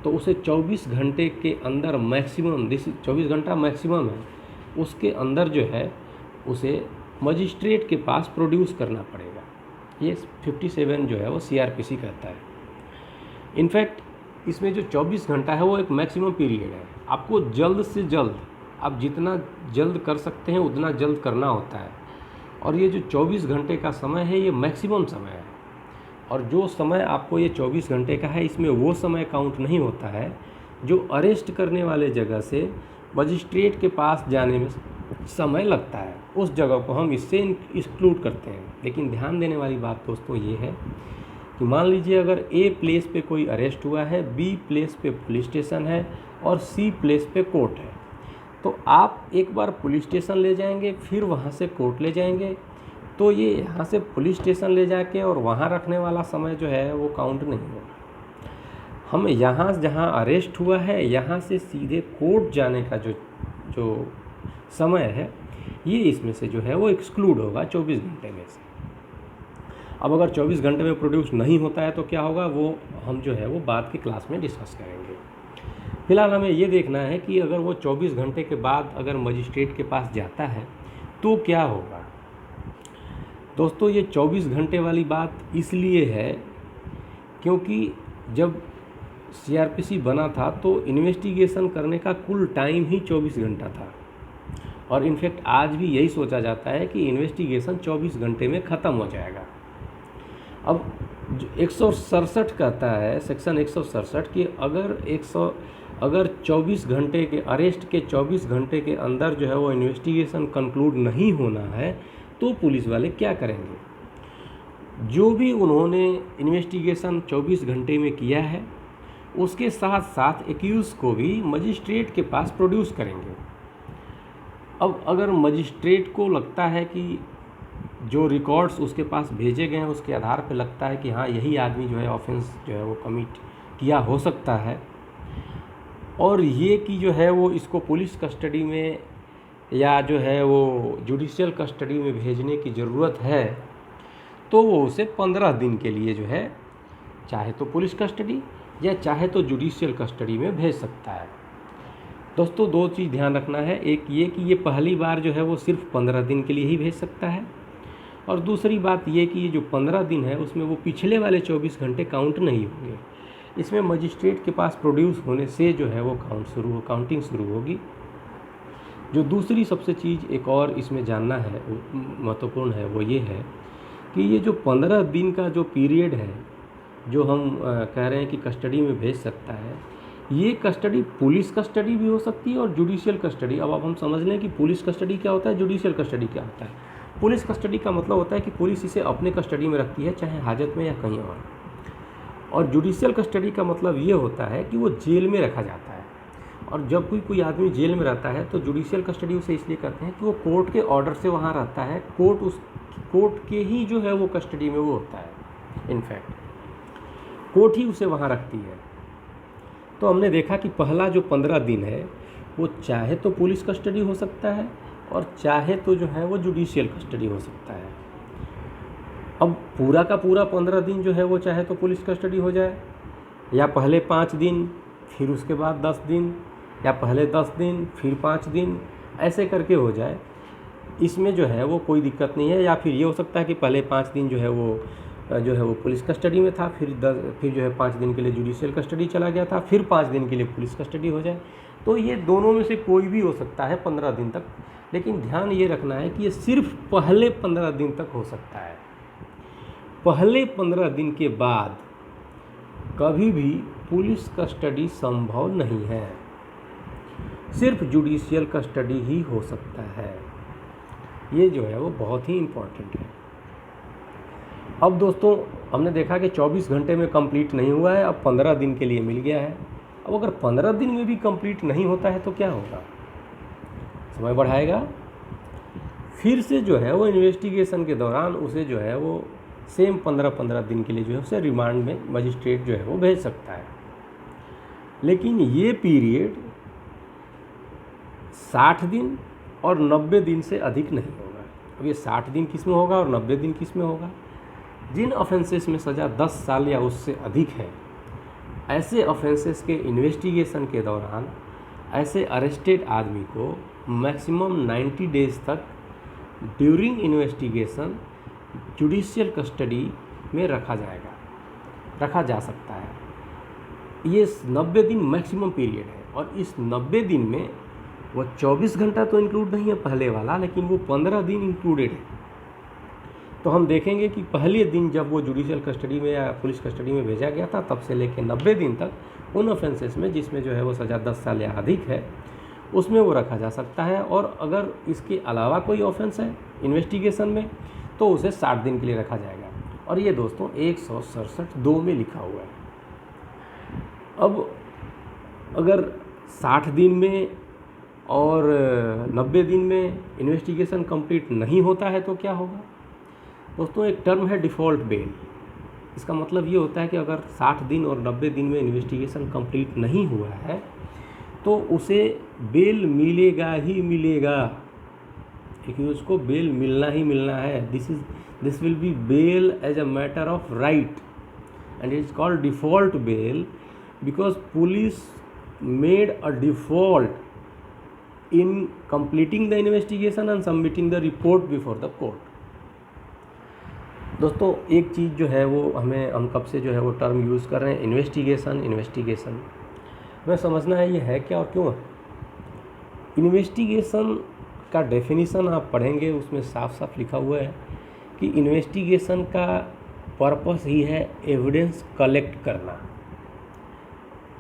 तो उसे 24 घंटे के अंदर मैक्सिमम, 24 घंटा मैक्सिमम है, उसके अंदर जो है उसे मजिस्ट्रेट के पास प्रोड्यूस करना पड़ेगा। ये 57 जो है वो CRPC कहता है। इनफैक्ट इसमें जो 24 घंटा है वो एक मैक्सिमम पीरियड है। आपको जल्द से जल्द, आप जितना जल्द कर सकते हैं उतना जल्द करना होता है, और ये जो 24 घंटे का समय है ये मैक्सिमम समय है। और जो समय आपको ये 24 घंटे का है, इसमें वो समय काउंट नहीं होता है जो अरेस्ट करने वाले जगह से मजिस्ट्रेट के पास जाने में समय लगता है, उस जगह को हम इससे एक्सक्लूड करते हैं। लेकिन ध्यान देने वाली बात दोस्तों ये है कि मान लीजिए अगर A प्लेस पे कोई अरेस्ट हुआ है, B प्लेस पे पुलिस स्टेशन है और C प्लेस पे कोर्ट है, तो आप एक बार पुलिस स्टेशन ले जाएंगे, फिर वहाँ से कोर्ट ले जाएंगे, तो ये यहाँ से पुलिस स्टेशन ले जाके और वहाँ रखने वाला समय जो है वो काउंट नहीं होगा। हम यहाँ जहाँ अरेस्ट हुआ है यहाँ से सीधे कोर्ट जाने का जो समय है, ये इसमें से जो है वो एक्सक्लूड होगा 24 घंटे में से। अब अगर 24 घंटे में प्रोड्यूस नहीं होता है तो क्या होगा, वो हम जो है वो बाद की क्लास में डिस्कस करेंगे। फिलहाल हमें ये देखना है कि अगर वो 24 घंटे के बाद अगर मजिस्ट्रेट के पास जाता है तो क्या होगा। दोस्तों ये 24 घंटे वाली बात इसलिए है क्योंकि जब CRPC बना था तो इन्वेस्टिगेशन करने का कुल टाइम ही 24 घंटा था, और इनफैक्ट आज भी यही सोचा जाता है कि इन्वेस्टिगेशन 24 घंटे में ख़त्म हो जाएगा। अब 167 कहता है, सेक्शन 167 कि अगर 24 घंटे के अरेस्ट के 24 घंटे के अंदर जो है वो इन्वेस्टिगेशन कंक्लूड नहीं होना है तो पुलिस वाले क्या करेंगे। जो भी उन्होंने इन्वेस्टिगेशन 24 घंटे में किया है उसके साथ साथ एक्यूज़ को भी मजिस्ट्रेट के पास प्रोड्यूस करेंगे। अब अगर मजिस्ट्रेट को लगता है कि जो रिकॉर्ड्स उसके पास भेजे गए हैं उसके आधार पर लगता है कि हाँ यही आदमी जो है ऑफेंस जो है वो कमिट किया हो सकता है, और ये कि जो है वो इसको पुलिस कस्टडी में या जो है वो जुडिशियल कस्टडी में भेजने की ज़रूरत है, तो वो उसे 15 दिन के लिए जो है चाहे तो पुलिस कस्टडी या चाहे तो जुडिशियल कस्टडी में भेज सकता है। दोस्तों दो चीज़ ध्यान रखना है, एक ये कि ये पहली बार जो है वो सिर्फ 15 दिन के लिए ही भेज सकता है, और दूसरी बात ये कि ये जो 15 दिन है उसमें वो पिछले वाले 24 घंटे काउंट नहीं होंगे। इसमें मजिस्ट्रेट के पास प्रोड्यूस होने से जो है वो काउंटिंग शुरू होगी। जो दूसरी सबसे चीज़ एक और इसमें जानना है महत्वपूर्ण है, वो ये है कि ये जो 15 दिन का जो पीरियड है जो हम कह रहे हैं कि कस्टडी में भेज सकता है, ये कस्टडी पुलिस कस्टडी भी हो सकती है और जुडिशियल कस्टडी। अब हम समझ लें कि पुलिस कस्टडी क्या होता है, जुडिशियल कस्टडी क्या होता है। पुलिस कस्टडी का मतलब होता है कि पुलिस इसे अपने कस्टडी में रखती है, चाहे हाजत में या कहीं और जुडिशियल कस्टडी का मतलब ये होता है कि वो जेल में रखा जाता है। और जब कोई आदमी जेल में रहता है तो जुडिशियल कस्टडी उसे इसलिए करते हैं कि वो कोर्ट के ऑर्डर से वहाँ रहता है, कोर्ट के ही जो है वो कस्टडी में वो होता है, इनफैक्ट कोर्ट ही उसे वहाँ रखती है। तो हमने देखा कि पहला जो 15 दिन है वो चाहे तो पुलिस कस्टडी हो सकता है और चाहे तो जो है वो जुडिशियल कस्टडी हो सकता है। अब पूरा का पूरा 15 दिन जो है वो चाहे तो पुलिस कस्टडी हो जाए, या पहले 5 दिन फिर उसके बाद 10 दिन, या पहले 10 दिन फिर 5 दिन, ऐसे करके हो जाए, इसमें जो है वो कोई दिक्कत नहीं है। या फिर ये हो सकता है कि पहले 5 दिन जो है वो पुलिस कस्टडी में था, फिर जो है 5 दिन के लिए जुडिशियल कस्टडी चला गया था, फिर 5 दिन के लिए पुलिस कस्टडी हो जाए। तो ये दोनों में से कोई भी हो सकता है 15 दिन तक, लेकिन ध्यान ये रखना है कि ये सिर्फ पहले 15 दिन तक हो सकता है। पहले 15 दिन के बाद कभी भी पुलिस कस्टडी संभव नहीं है, सिर्फ जुडिशियल कस्टडी ही हो सकता है। ये जो है वो बहुत ही इम्पोर्टेंट है। अब दोस्तों हमने देखा कि 24 घंटे में कंप्लीट नहीं हुआ है, अब 15 दिन के लिए मिल गया है। अब अगर 15 दिन में भी कंप्लीट नहीं होता है तो क्या होगा, समय बढ़ाएगा, फिर से जो है वो इन्वेस्टिगेशन के दौरान उसे जो है वो सेम 15-15 दिन के लिए जो है उसे रिमांड में मजिस्ट्रेट जो है वो भेज सकता है। लेकिन ये पीरियड 60 दिन और 90 दिन से अधिक नहीं होगा। अब ये 60 दिन किस में होगा और 90 दिन किस में होगा, जिन ऑफेंसेस में सज़ा 10 साल या उससे अधिक है, ऐसे ऑफेंसेस के इन्वेस्टिगेशन के दौरान ऐसे अरेस्टेड आदमी को मैक्सिमम 90 डेज तक ड्यूरिंग इन्वेस्टिगेशन जुडिशियल कस्टडी में रखा जा सकता है। ये 90 दिन मैक्सिमम पीरियड है और इस 90 दिन में वो 24 घंटा तो इंक्लूड नहीं है पहले वाला, लेकिन वो 15 दिन इंक्लूडेड है। तो हम देखेंगे कि पहले दिन जब वो जुडिशियल कस्टडी में या पुलिस कस्टडी में भेजा गया था, तब से लेकर 90 दिन तक उन ऑफेंसेस में जिसमें जो है वो सज़ा 10 साल या अधिक है उसमें वो रखा जा सकता है। और अगर इसके अलावा कोई ऑफेंस है इन्वेस्टिगेशन में तो उसे 60 दिन के लिए रखा जाएगा। और ये दोस्तों 167(2) में लिखा हुआ है। अब अगर 60 दिन में और 90 दिन में इन्वेस्टिगेशन कंप्लीट नहीं होता है तो क्या होगा दोस्तों, एक टर्म है डिफ़ॉल्ट बेल। इसका मतलब ये होता है कि अगर 60 दिन और 90 दिन में इन्वेस्टिगेशन कंप्लीट नहीं हुआ है तो उसे बेल मिलेगा ही मिलेगा, क्योंकि उसको बेल मिलना ही मिलना है। This will be bail as a matter of right and it is called default bail because police made a default in completing the investigation and submitting the report before the court. दोस्तों एक चीज़ जो है वो हम कब से जो है वो टर्म यूज़ कर रहे हैं, इन्वेस्टिगेशन हमें समझना है ये है क्या और क्यों है। इन्वेस्टिगेशन का डेफिनेशन आप पढ़ेंगे, उसमें साफ साफ लिखा हुआ है कि इन्वेस्टिगेशन का पर्पस ही है एविडेंस कलेक्ट करना।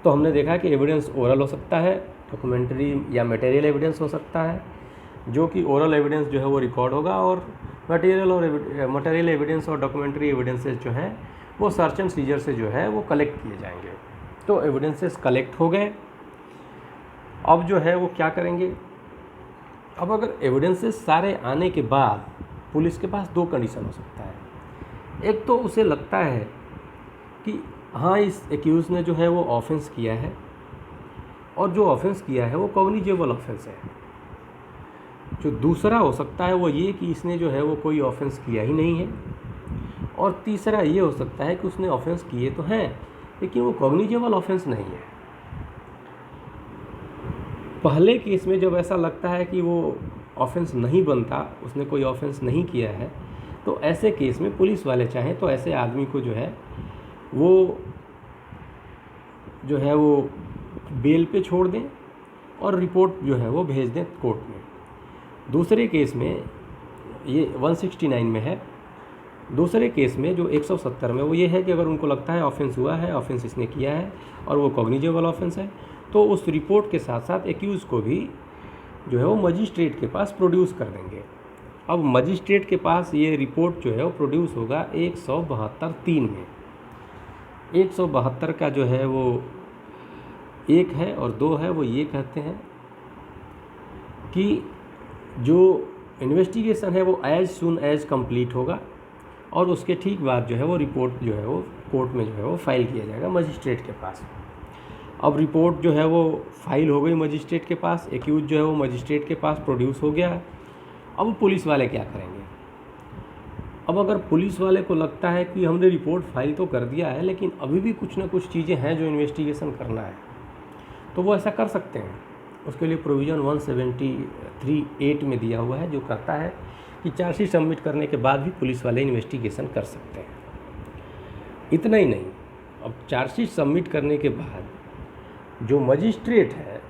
तो हमने देखा कि एविडेंस ओरल हो सकता है, डॉक्यूमेंट्री या मटेरियल एविडेंस हो सकता है, जो कि ओरल एविडेंस जो है वो रिकॉर्ड होगा और मटेरियल एविडेंस और डॉक्यूमेंट्री एविडेंसेस जो हैं वो सर्च एंड सीजर से जो है वो कलेक्ट किए जाएंगे। तो एविडेंसेस कलेक्ट हो गए, अब जो है वो क्या करेंगे। अब अगर एविडेंसेस सारे आने के बाद पुलिस के पास 2 कंडीशन हो सकता है। एक तो उसे लगता है कि हाँ इस एक्यूज ने जो है वो ऑफेंस किया है और जो ऑफेंस किया है वो कॉग्निजेबल ऑफेंस है। जो दूसरा हो सकता है वो ये कि इसने जो है वो कोई ऑफेंस किया ही नहीं है। और तीसरा ये हो सकता है कि उसने ऑफेंस किए तो हैं लेकिन वो कॉग्निजेबल ऑफेंस नहीं है। पहले केस में जब ऐसा लगता है कि वो ऑफेंस नहीं बनता, उसने कोई ऑफेंस नहीं किया है, तो ऐसे केस में पुलिस वाले चाहें तो ऐसे आदमी को जो है वो बेल पे छोड़ दें और रिपोर्ट जो है वो भेज दें कोर्ट में। दूसरे केस में ये 169 में है। दूसरे केस में जो 170 में वो ये है कि अगर उनको लगता है ऑफेंस हुआ है, ऑफेंस इसने किया है और वो कॉग्निजेबल ऑफेंस है, तो उस रिपोर्ट के साथ साथ एक्यूज़ को भी जो है वो मजिस्ट्रेट के पास प्रोड्यूस कर देंगे। अब मजिस्ट्रेट के पास ये रिपोर्ट जो है वो प्रोड्यूस होगा 172(3) में। 172 का जो है वो 1 है और 2 है, वो ये कहते हैं कि जो इन्वेस्टिगेशन है वो एज सुन एज कंप्लीट होगा और उसके ठीक बाद जो है वो रिपोर्ट जो है वो कोर्ट में जो है वो फाइल किया जाएगा मजिस्ट्रेट के पास। अब रिपोर्ट जो है वो फाइल हो गई मजिस्ट्रेट के पास, एक्यूज जो है वो मजिस्ट्रेट के पास प्रोड्यूस हो गया। अब पुलिस वाले क्या करेंगे? अब अगर पुलिस वाले को लगता है कि हमने रिपोर्ट फाइल तो कर दिया है लेकिन अभी भी कुछ ना कुछ चीज़ें हैं जो इन्वेस्टिगेशन करना है, तो वो ऐसा कर सकते हैं। उसके लिए प्रोविज़न 173(8) में दिया हुआ है, जो कहता है कि चार्जशीट सबमिट करने के बाद भी पुलिस वाले इन्वेस्टिगेशन कर सकते हैं। इतना ही नहीं, अब चार्जशीट सबमिट करने के बाद जो मजिस्ट्रेट है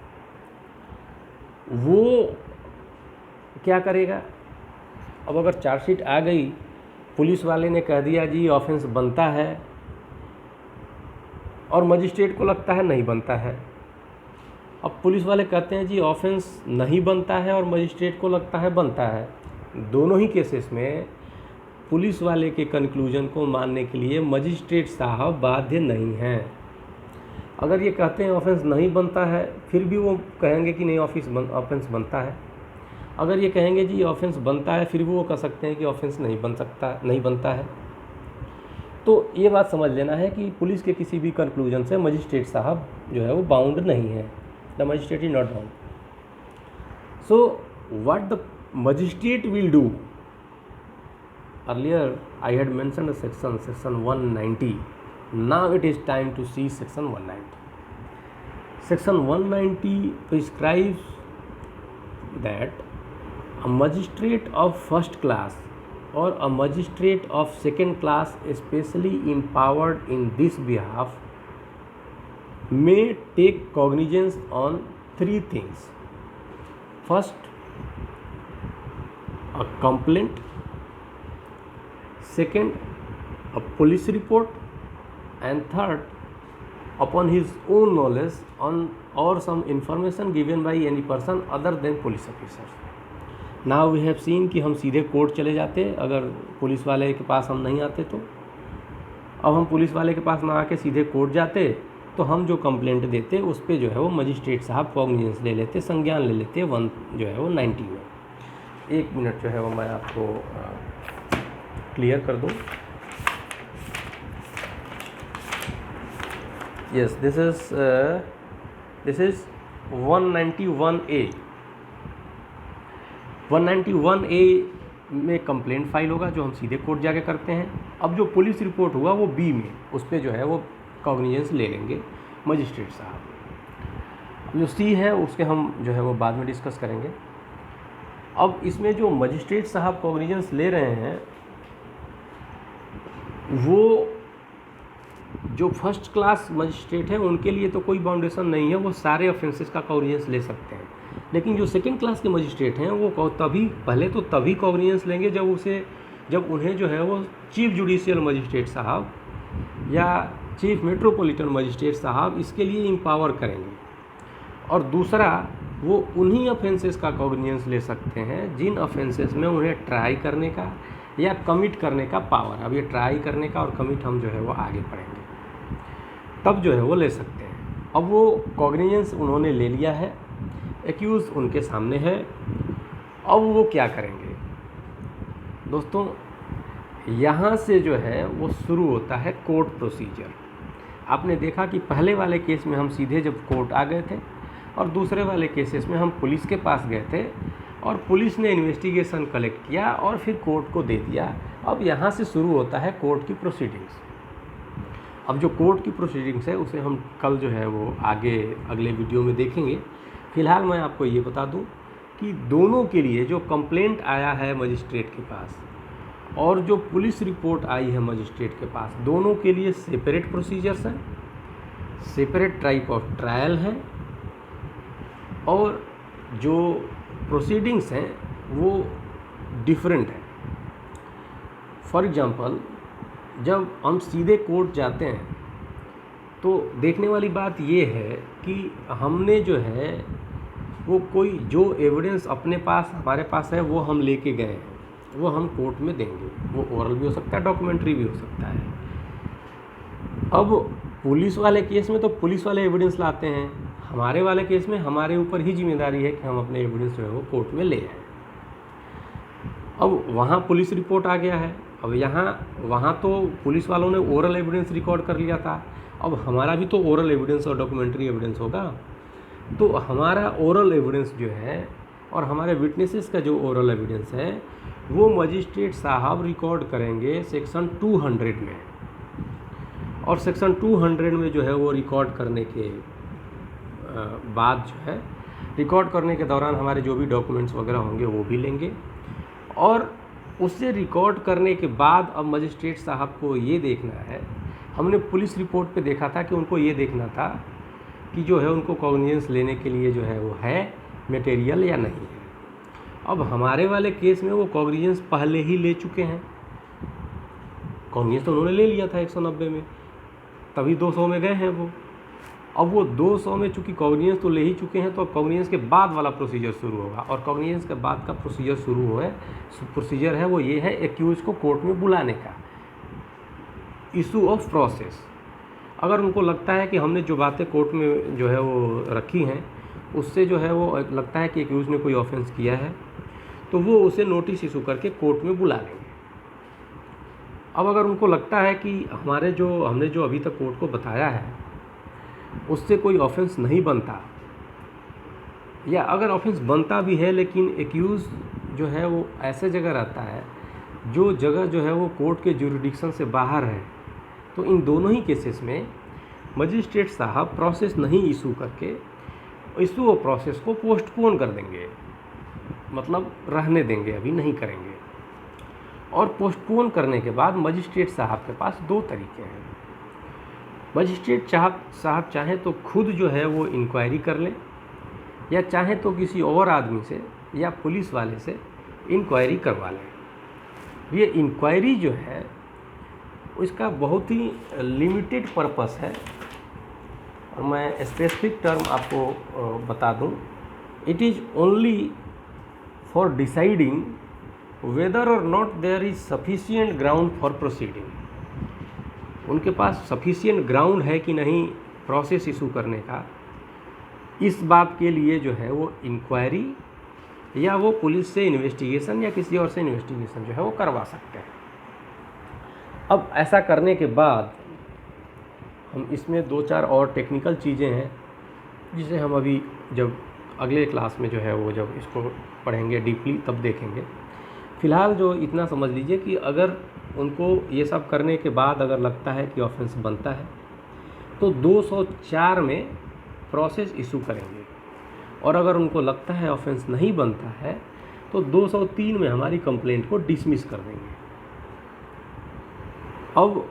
वो क्या करेगा? अब अगर चार्जशीट आ गई, पुलिस वाले ने कह दिया जी ऑफेंस बनता है और मजिस्ट्रेट को लगता है नहीं बनता है। अब पुलिस वाले कहते हैं जी ऑफेंस नहीं बनता है और मजिस्ट्रेट को लगता है बनता है। दोनों ही केसेस में पुलिस वाले के कंक्लूजन को मानने के लिए मजिस्ट्रेट साहब बाध्य नहीं हैं। अगर ये कहते हैं ऑफेंस नहीं बनता है, फिर भी वो कहेंगे कि नहीं ऑफेंस बनता है। अगर ये कहेंगे जी ऑफेंस बनता है, फिर भी वो कह सकते हैं कि ऑफेंस नहीं बनता है। तो ये बात समझ लेना है कि पुलिस के किसी भी कंक्लूजन से मजिस्ट्रेट साहब जो है वो बाउंड नहीं है। The magistrate is not bound. So what the magistrate will do, earlier I had mentioned a section 190. Now it is time to see section 190. Section 190 prescribes that a magistrate of first class or a magistrate of second class specially empowered in this behalf may take cognizance on 3 things. First, a complaint. Second, a police report. And third, upon his own knowledge on or some information given by any person other than police officers. Now we have seen कि हम सीधे कोर्ट चले जाते अगर पुलिस वाले के पास हम नहीं आते तो। अब हम पुलिस वाले के पास ना आके सीधे कोर्ट जाते तो हम जो कंप्लेंट देते उस पर जो है वो मजिस्ट्रेट साहब कॉग्निजेंस ले लेते, संज्ञान ले लेते 1 जो है वो 90 में। 1 मिनट जो है वो मैं आपको क्लियर कर दूँ। Yes, this is 191A. 191A में कंप्लेंट फाइल होगा जो हम सीधे कोर्ट जाके करते हैं। अब जो पुलिस रिपोर्ट हुआ वो B में, उस पर जो है वो कॉग्निजेंस ले लेंगे मजिस्ट्रेट साहब। जो C है उसके हम जो है वो बाद में डिस्कस करेंगे। अब इसमें जो मजिस्ट्रेट साहब कॉग्निजेंस ले रहे हैं वो जो फर्स्ट क्लास मजिस्ट्रेट है उनके लिए तो कोई बाउंडेशन नहीं है, वो सारे ऑफेंसेस का कॉग्निजेंस ले सकते हैं। लेकिन जो सेकंड क्लास के मजिस्ट्रेट हैं वो तभी कॉग्निजेंस लेंगे जब उन्हें जो है वो चीफ जुडिशियल मजिस्ट्रेट साहब या चीफ मेट्रोपॉलिटन मजिस्ट्रेट साहब इसके लिए एम्पावर करेंगे। और दूसरा, वो उन्हीं ऑफेंसेस का कॉग्निजेंस ले सकते हैं जिन ऑफेंसेस में उन्हें ट्राई करने का या कमिट करने का पावर। अब ये ट्राई करने का और कमिट हम जो है वो आगे पढ़ेंगे, तब जो है वो ले सकते हैं। अब वो कॉग्निजेंस उन्होंने ले लिया है, एक्यूज़ उनके सामने है। अब वो क्या करेंगे दोस्तों? यहाँ से जो है वो शुरू होता है कोर्ट प्रोसीजर। आपने देखा कि पहले वाले केस में हम सीधे जब कोर्ट आ गए थे और दूसरे वाले केसेस में हम पुलिस के पास गए थे और पुलिस ने इन्वेस्टिगेशन कलेक्ट किया और फिर कोर्ट को दे दिया। अब यहाँ से शुरू होता है कोर्ट की प्रोसीडिंग्स। अब जो कोर्ट की प्रोसीडिंग्स है उसे हम कल जो है वो आगे अगले वीडियो में देखेंगे। फ़िलहाल मैं आपको ये बता दूं कि दोनों के लिए जो कंप्लेंट आया है मजिस्ट्रेट के पास और जो पुलिस रिपोर्ट आई है मजिस्ट्रेट के पास, दोनों के लिए सेपरेट प्रोसीजर्स हैं, सेपरेट टाइप ऑफ ट्रायल हैं और जो प्रोसीडिंग्स हैं वो डिफरेंट है। फॉर एग्ज़ाम्पल, जब हम सीधे कोर्ट जाते हैं तो देखने वाली बात ये है कि हमने जो है वो कोई जो एविडेंस अपने पास हमारे पास है वो हम लेके गए हैं, वो हम कोर्ट में देंगे। वो ओरल भी हो सकता है, डॉक्यूमेंट्री भी हो सकता है। अब पुलिस वाले केस में तो पुलिस वाले एविडेंस लाते हैं, हमारे वाले केस में हमारे ऊपर ही जिम्मेदारी है कि हम अपने एविडेंस जो है वो कोर्ट में ले आए। अब वहाँ पुलिस रिपोर्ट आ गया है, अब वहाँ तो पुलिस वालों ने ओरल एविडेंस रिकॉर्ड कर लिया था, अब हमारा भी तो ओरल एविडेंस और डॉक्यूमेंट्री एविडेंस होगा। तो हमारा ओरल एविडेंस जो है और हमारे विटनेसेस का जो ओरल एविडेंस है वो मजिस्ट्रेट साहब रिकॉर्ड करेंगे सेक्शन 200 में, और सेक्शन 200 में जो है वो रिकॉर्ड करने के बाद जो है रिकॉर्ड करने के दौरान हमारे जो भी डॉक्यूमेंट्स वगैरह होंगे वो भी लेंगे। और उससे रिकॉर्ड करने के बाद अब मजिस्ट्रेट साहब को ये देखना है, हमने पुलिस रिपोर्ट पे देखा था कि उनको ये देखना था कि जो है उनको कॉग्निजेंस लेने के लिए जो है वो है मटेरियल या नहीं है। अब हमारे वाले केस में वो कॉग्निजेंस पहले ही ले चुके हैं, कॉग्निजेंस तो उन्होंने ले लिया था 190 में, तभी 200 में गए हैं वो। अब वो 200 में चूँकि कॉग्निजेंस तो ले ही चुके हैं, तो अब कॉग्निजेंस के बाद वाला प्रोसीजर शुरू होगा, और कॉग्निजेंस के बाद का प्रोसीजर है वो ये है एक्यूज को कोर्ट में बुलाने का, इशू ऑफ प्रोसेस। अगर उनको लगता है कि हमने जो बातें कोर्ट में जो है वो रखी हैं उससे जो है वो लगता है कि एक्यूज ने कोई ऑफेंस किया है, तो वो उसे नोटिस इशू करके कोर्ट में बुला लेंगे। अब अगर उनको लगता है कि हमने जो अभी तक कोर्ट को बताया है उससे कोई ऑफेंस नहीं बनता, या अगर ऑफेंस बनता भी है लेकिन एक्यूज़ जो है वो ऐसे जगह रहता है जो जगह जो है वो कोर्ट के जुरिडिक्शन से बाहर है, तो इन दोनों ही केसेस में मजिस्ट्रेट साहब प्रोसेस नहीं इशू करके इशू और प्रोसेस को पोस्टपोन कर देंगे, मतलब रहने देंगे, अभी नहीं करेंगे। और पोस्टपोन करने के बाद मजिस्ट्रेट साहब के पास दो तरीके हैं। मजिस्ट्रेट साहब चाहे तो खुद जो है वो इंक्वायरी कर लें, या चाहे तो किसी और आदमी से या पुलिस वाले से इंक्वायरी करवा लें। ये इंक्वायरी जो है उसका बहुत ही लिमिटेड पर्पस है, और मैं स्पेसिफिक टर्म आपको बता दूं, it is only for deciding whether or not there is sufficient ground for proceeding. उनके पास सफिशिएंट ग्राउंड है कि नहीं प्रोसेस इशू करने का, इस बात के लिए जो है वो इंक्वायरी या वो पुलिस से इन्वेस्टिगेशन या किसी और से इन्वेस्टिगेशन जो है वो करवा सकते हैं। अब ऐसा करने के बाद हम इसमें 2-4 और टेक्निकल चीज़ें हैं जिसे हम अभी जब अगले क्लास में जो है वो जब इसको पढ़ेंगे डीपली तब देखेंगे। फ़िलहाल जो इतना समझ लीजिए कि अगर उनको ये सब करने के बाद अगर लगता है कि ऑफेंस बनता है तो 204 में प्रोसेस इशू करेंगे, और अगर उनको लगता है ऑफेंस नहीं बनता है तो 203 में हमारी कंप्लेंट को डिसमिस कर देंगे। अब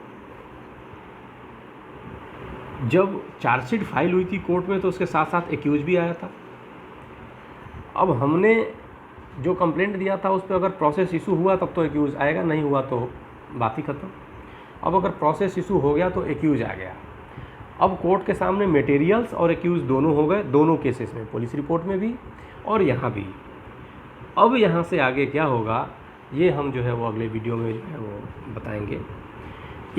जब चार्जशीट फाइल हुई थी कोर्ट में तो उसके साथ साथ एक्यूज भी आया था। अब हमने जो कंप्लेंट दिया था उस पर अगर प्रोसेस इशू हुआ तब तो एक्यूज आएगा, नहीं हुआ तो बात ही खत्म। अब अगर प्रोसेस इशू हो गया तो एक्यूज आ गया। अब कोर्ट के सामने मटेरियल्स और एक्यूज दोनों हो गए, दोनों केसेस में, पुलिस रिपोर्ट में भी और यहाँ भी। अब यहाँ से आगे क्या होगा ये हम जो है वो अगले वीडियो में जो है वो बताएंगे।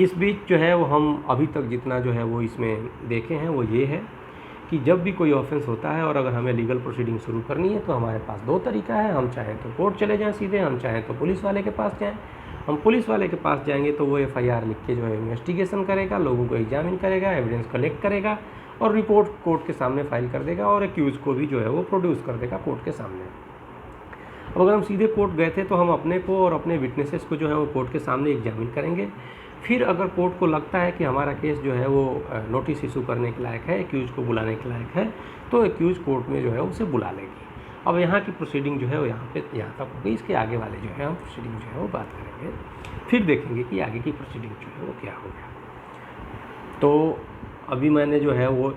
इस बीच जो है वो हम अभी तक जितना जो है वो इसमें देखे हैं वो ये है कि जब भी कोई ऑफेंस होता है और अगर हमें लीगल प्रोसीडिंग शुरू करनी है तो हमारे पास दो तरीका है। हम चाहें तो कोर्ट चले जाएं सीधे, हम चाहें तो पुलिस वाले के पास जाएं। हम पुलिस वाले के पास जाएंगे तो वो FIR लिख के जो है इन्वेस्टिगेशन करेगा, लोगों को एग्जामिन करेगा, एविडेंस कलेक्ट करेगा और रिपोर्ट कोर्ट के सामने फाइल कर देगा और एक्यूज़ को भी जो है वो प्रोड्यूस कर देगा कोर्ट के सामने। अब अगर हम सीधे कोर्ट गए थे तो हम अपने को और अपने विटनेसेस को जो है वो कोर्ट के सामने एग्जामिन करेंगे। फिर अगर कोर्ट को लगता है कि हमारा केस जो है वो नोटिस इशू करने के लायक है, एक्यूज़ को बुलाने के लायक है, तो एक्यूज़ कोर्ट में जो है उसे बुला लेगी। अब यहाँ की प्रोसीडिंग जो है वो यहाँ तक होगी। इसके आगे वाले जो है हम प्रोसीडिंग जो है वो बात करेंगे, फिर देखेंगे कि आगे की प्रोसीडिंग जो है वो क्या हो गया। तो अभी मैंने जो है वो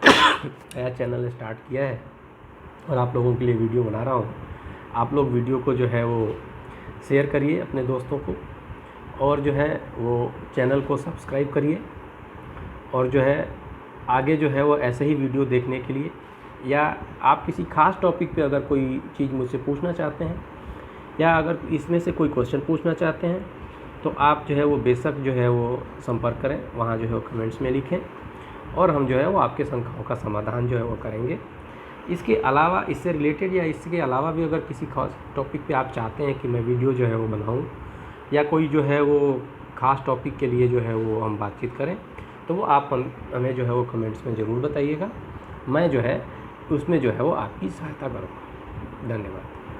नया चैनल स्टार्ट किया है और आप लोगों के लिए वीडियो बना रहा हूँ। आप लोग वीडियो को जो है वो शेयर करिए अपने दोस्तों को, और जो है वो चैनल को सब्सक्राइब करिए, और जो है आगे जो है वो ऐसे ही वीडियो देखने के लिए, या आप किसी खास टॉपिक पे अगर कोई चीज़ मुझसे पूछना चाहते हैं, या अगर इसमें से कोई क्वेश्चन पूछना चाहते हैं, तो आप जो है वो बेशक जो है वो संपर्क करें, वहाँ जो है वो कमेंट्स में लिखें, और हम जो है वो आपके शंकाओं का समाधान जो है वो करेंगे। इसके अलावा, इससे रिलेटेड या इसके अलावा भी अगर किसी खास टॉपिक पे आप चाहते हैं कि मैं वीडियो जो है वो बनाऊँ, या कोई जो है वो खास टॉपिक के लिए जो है वो हम बातचीत करें, तो वो आप हमें जो है वो कमेंट्स में ज़रूर बताइएगा। मैं जो है उसमें जो है वो आपकी सहायता करूँगा। धन्यवाद।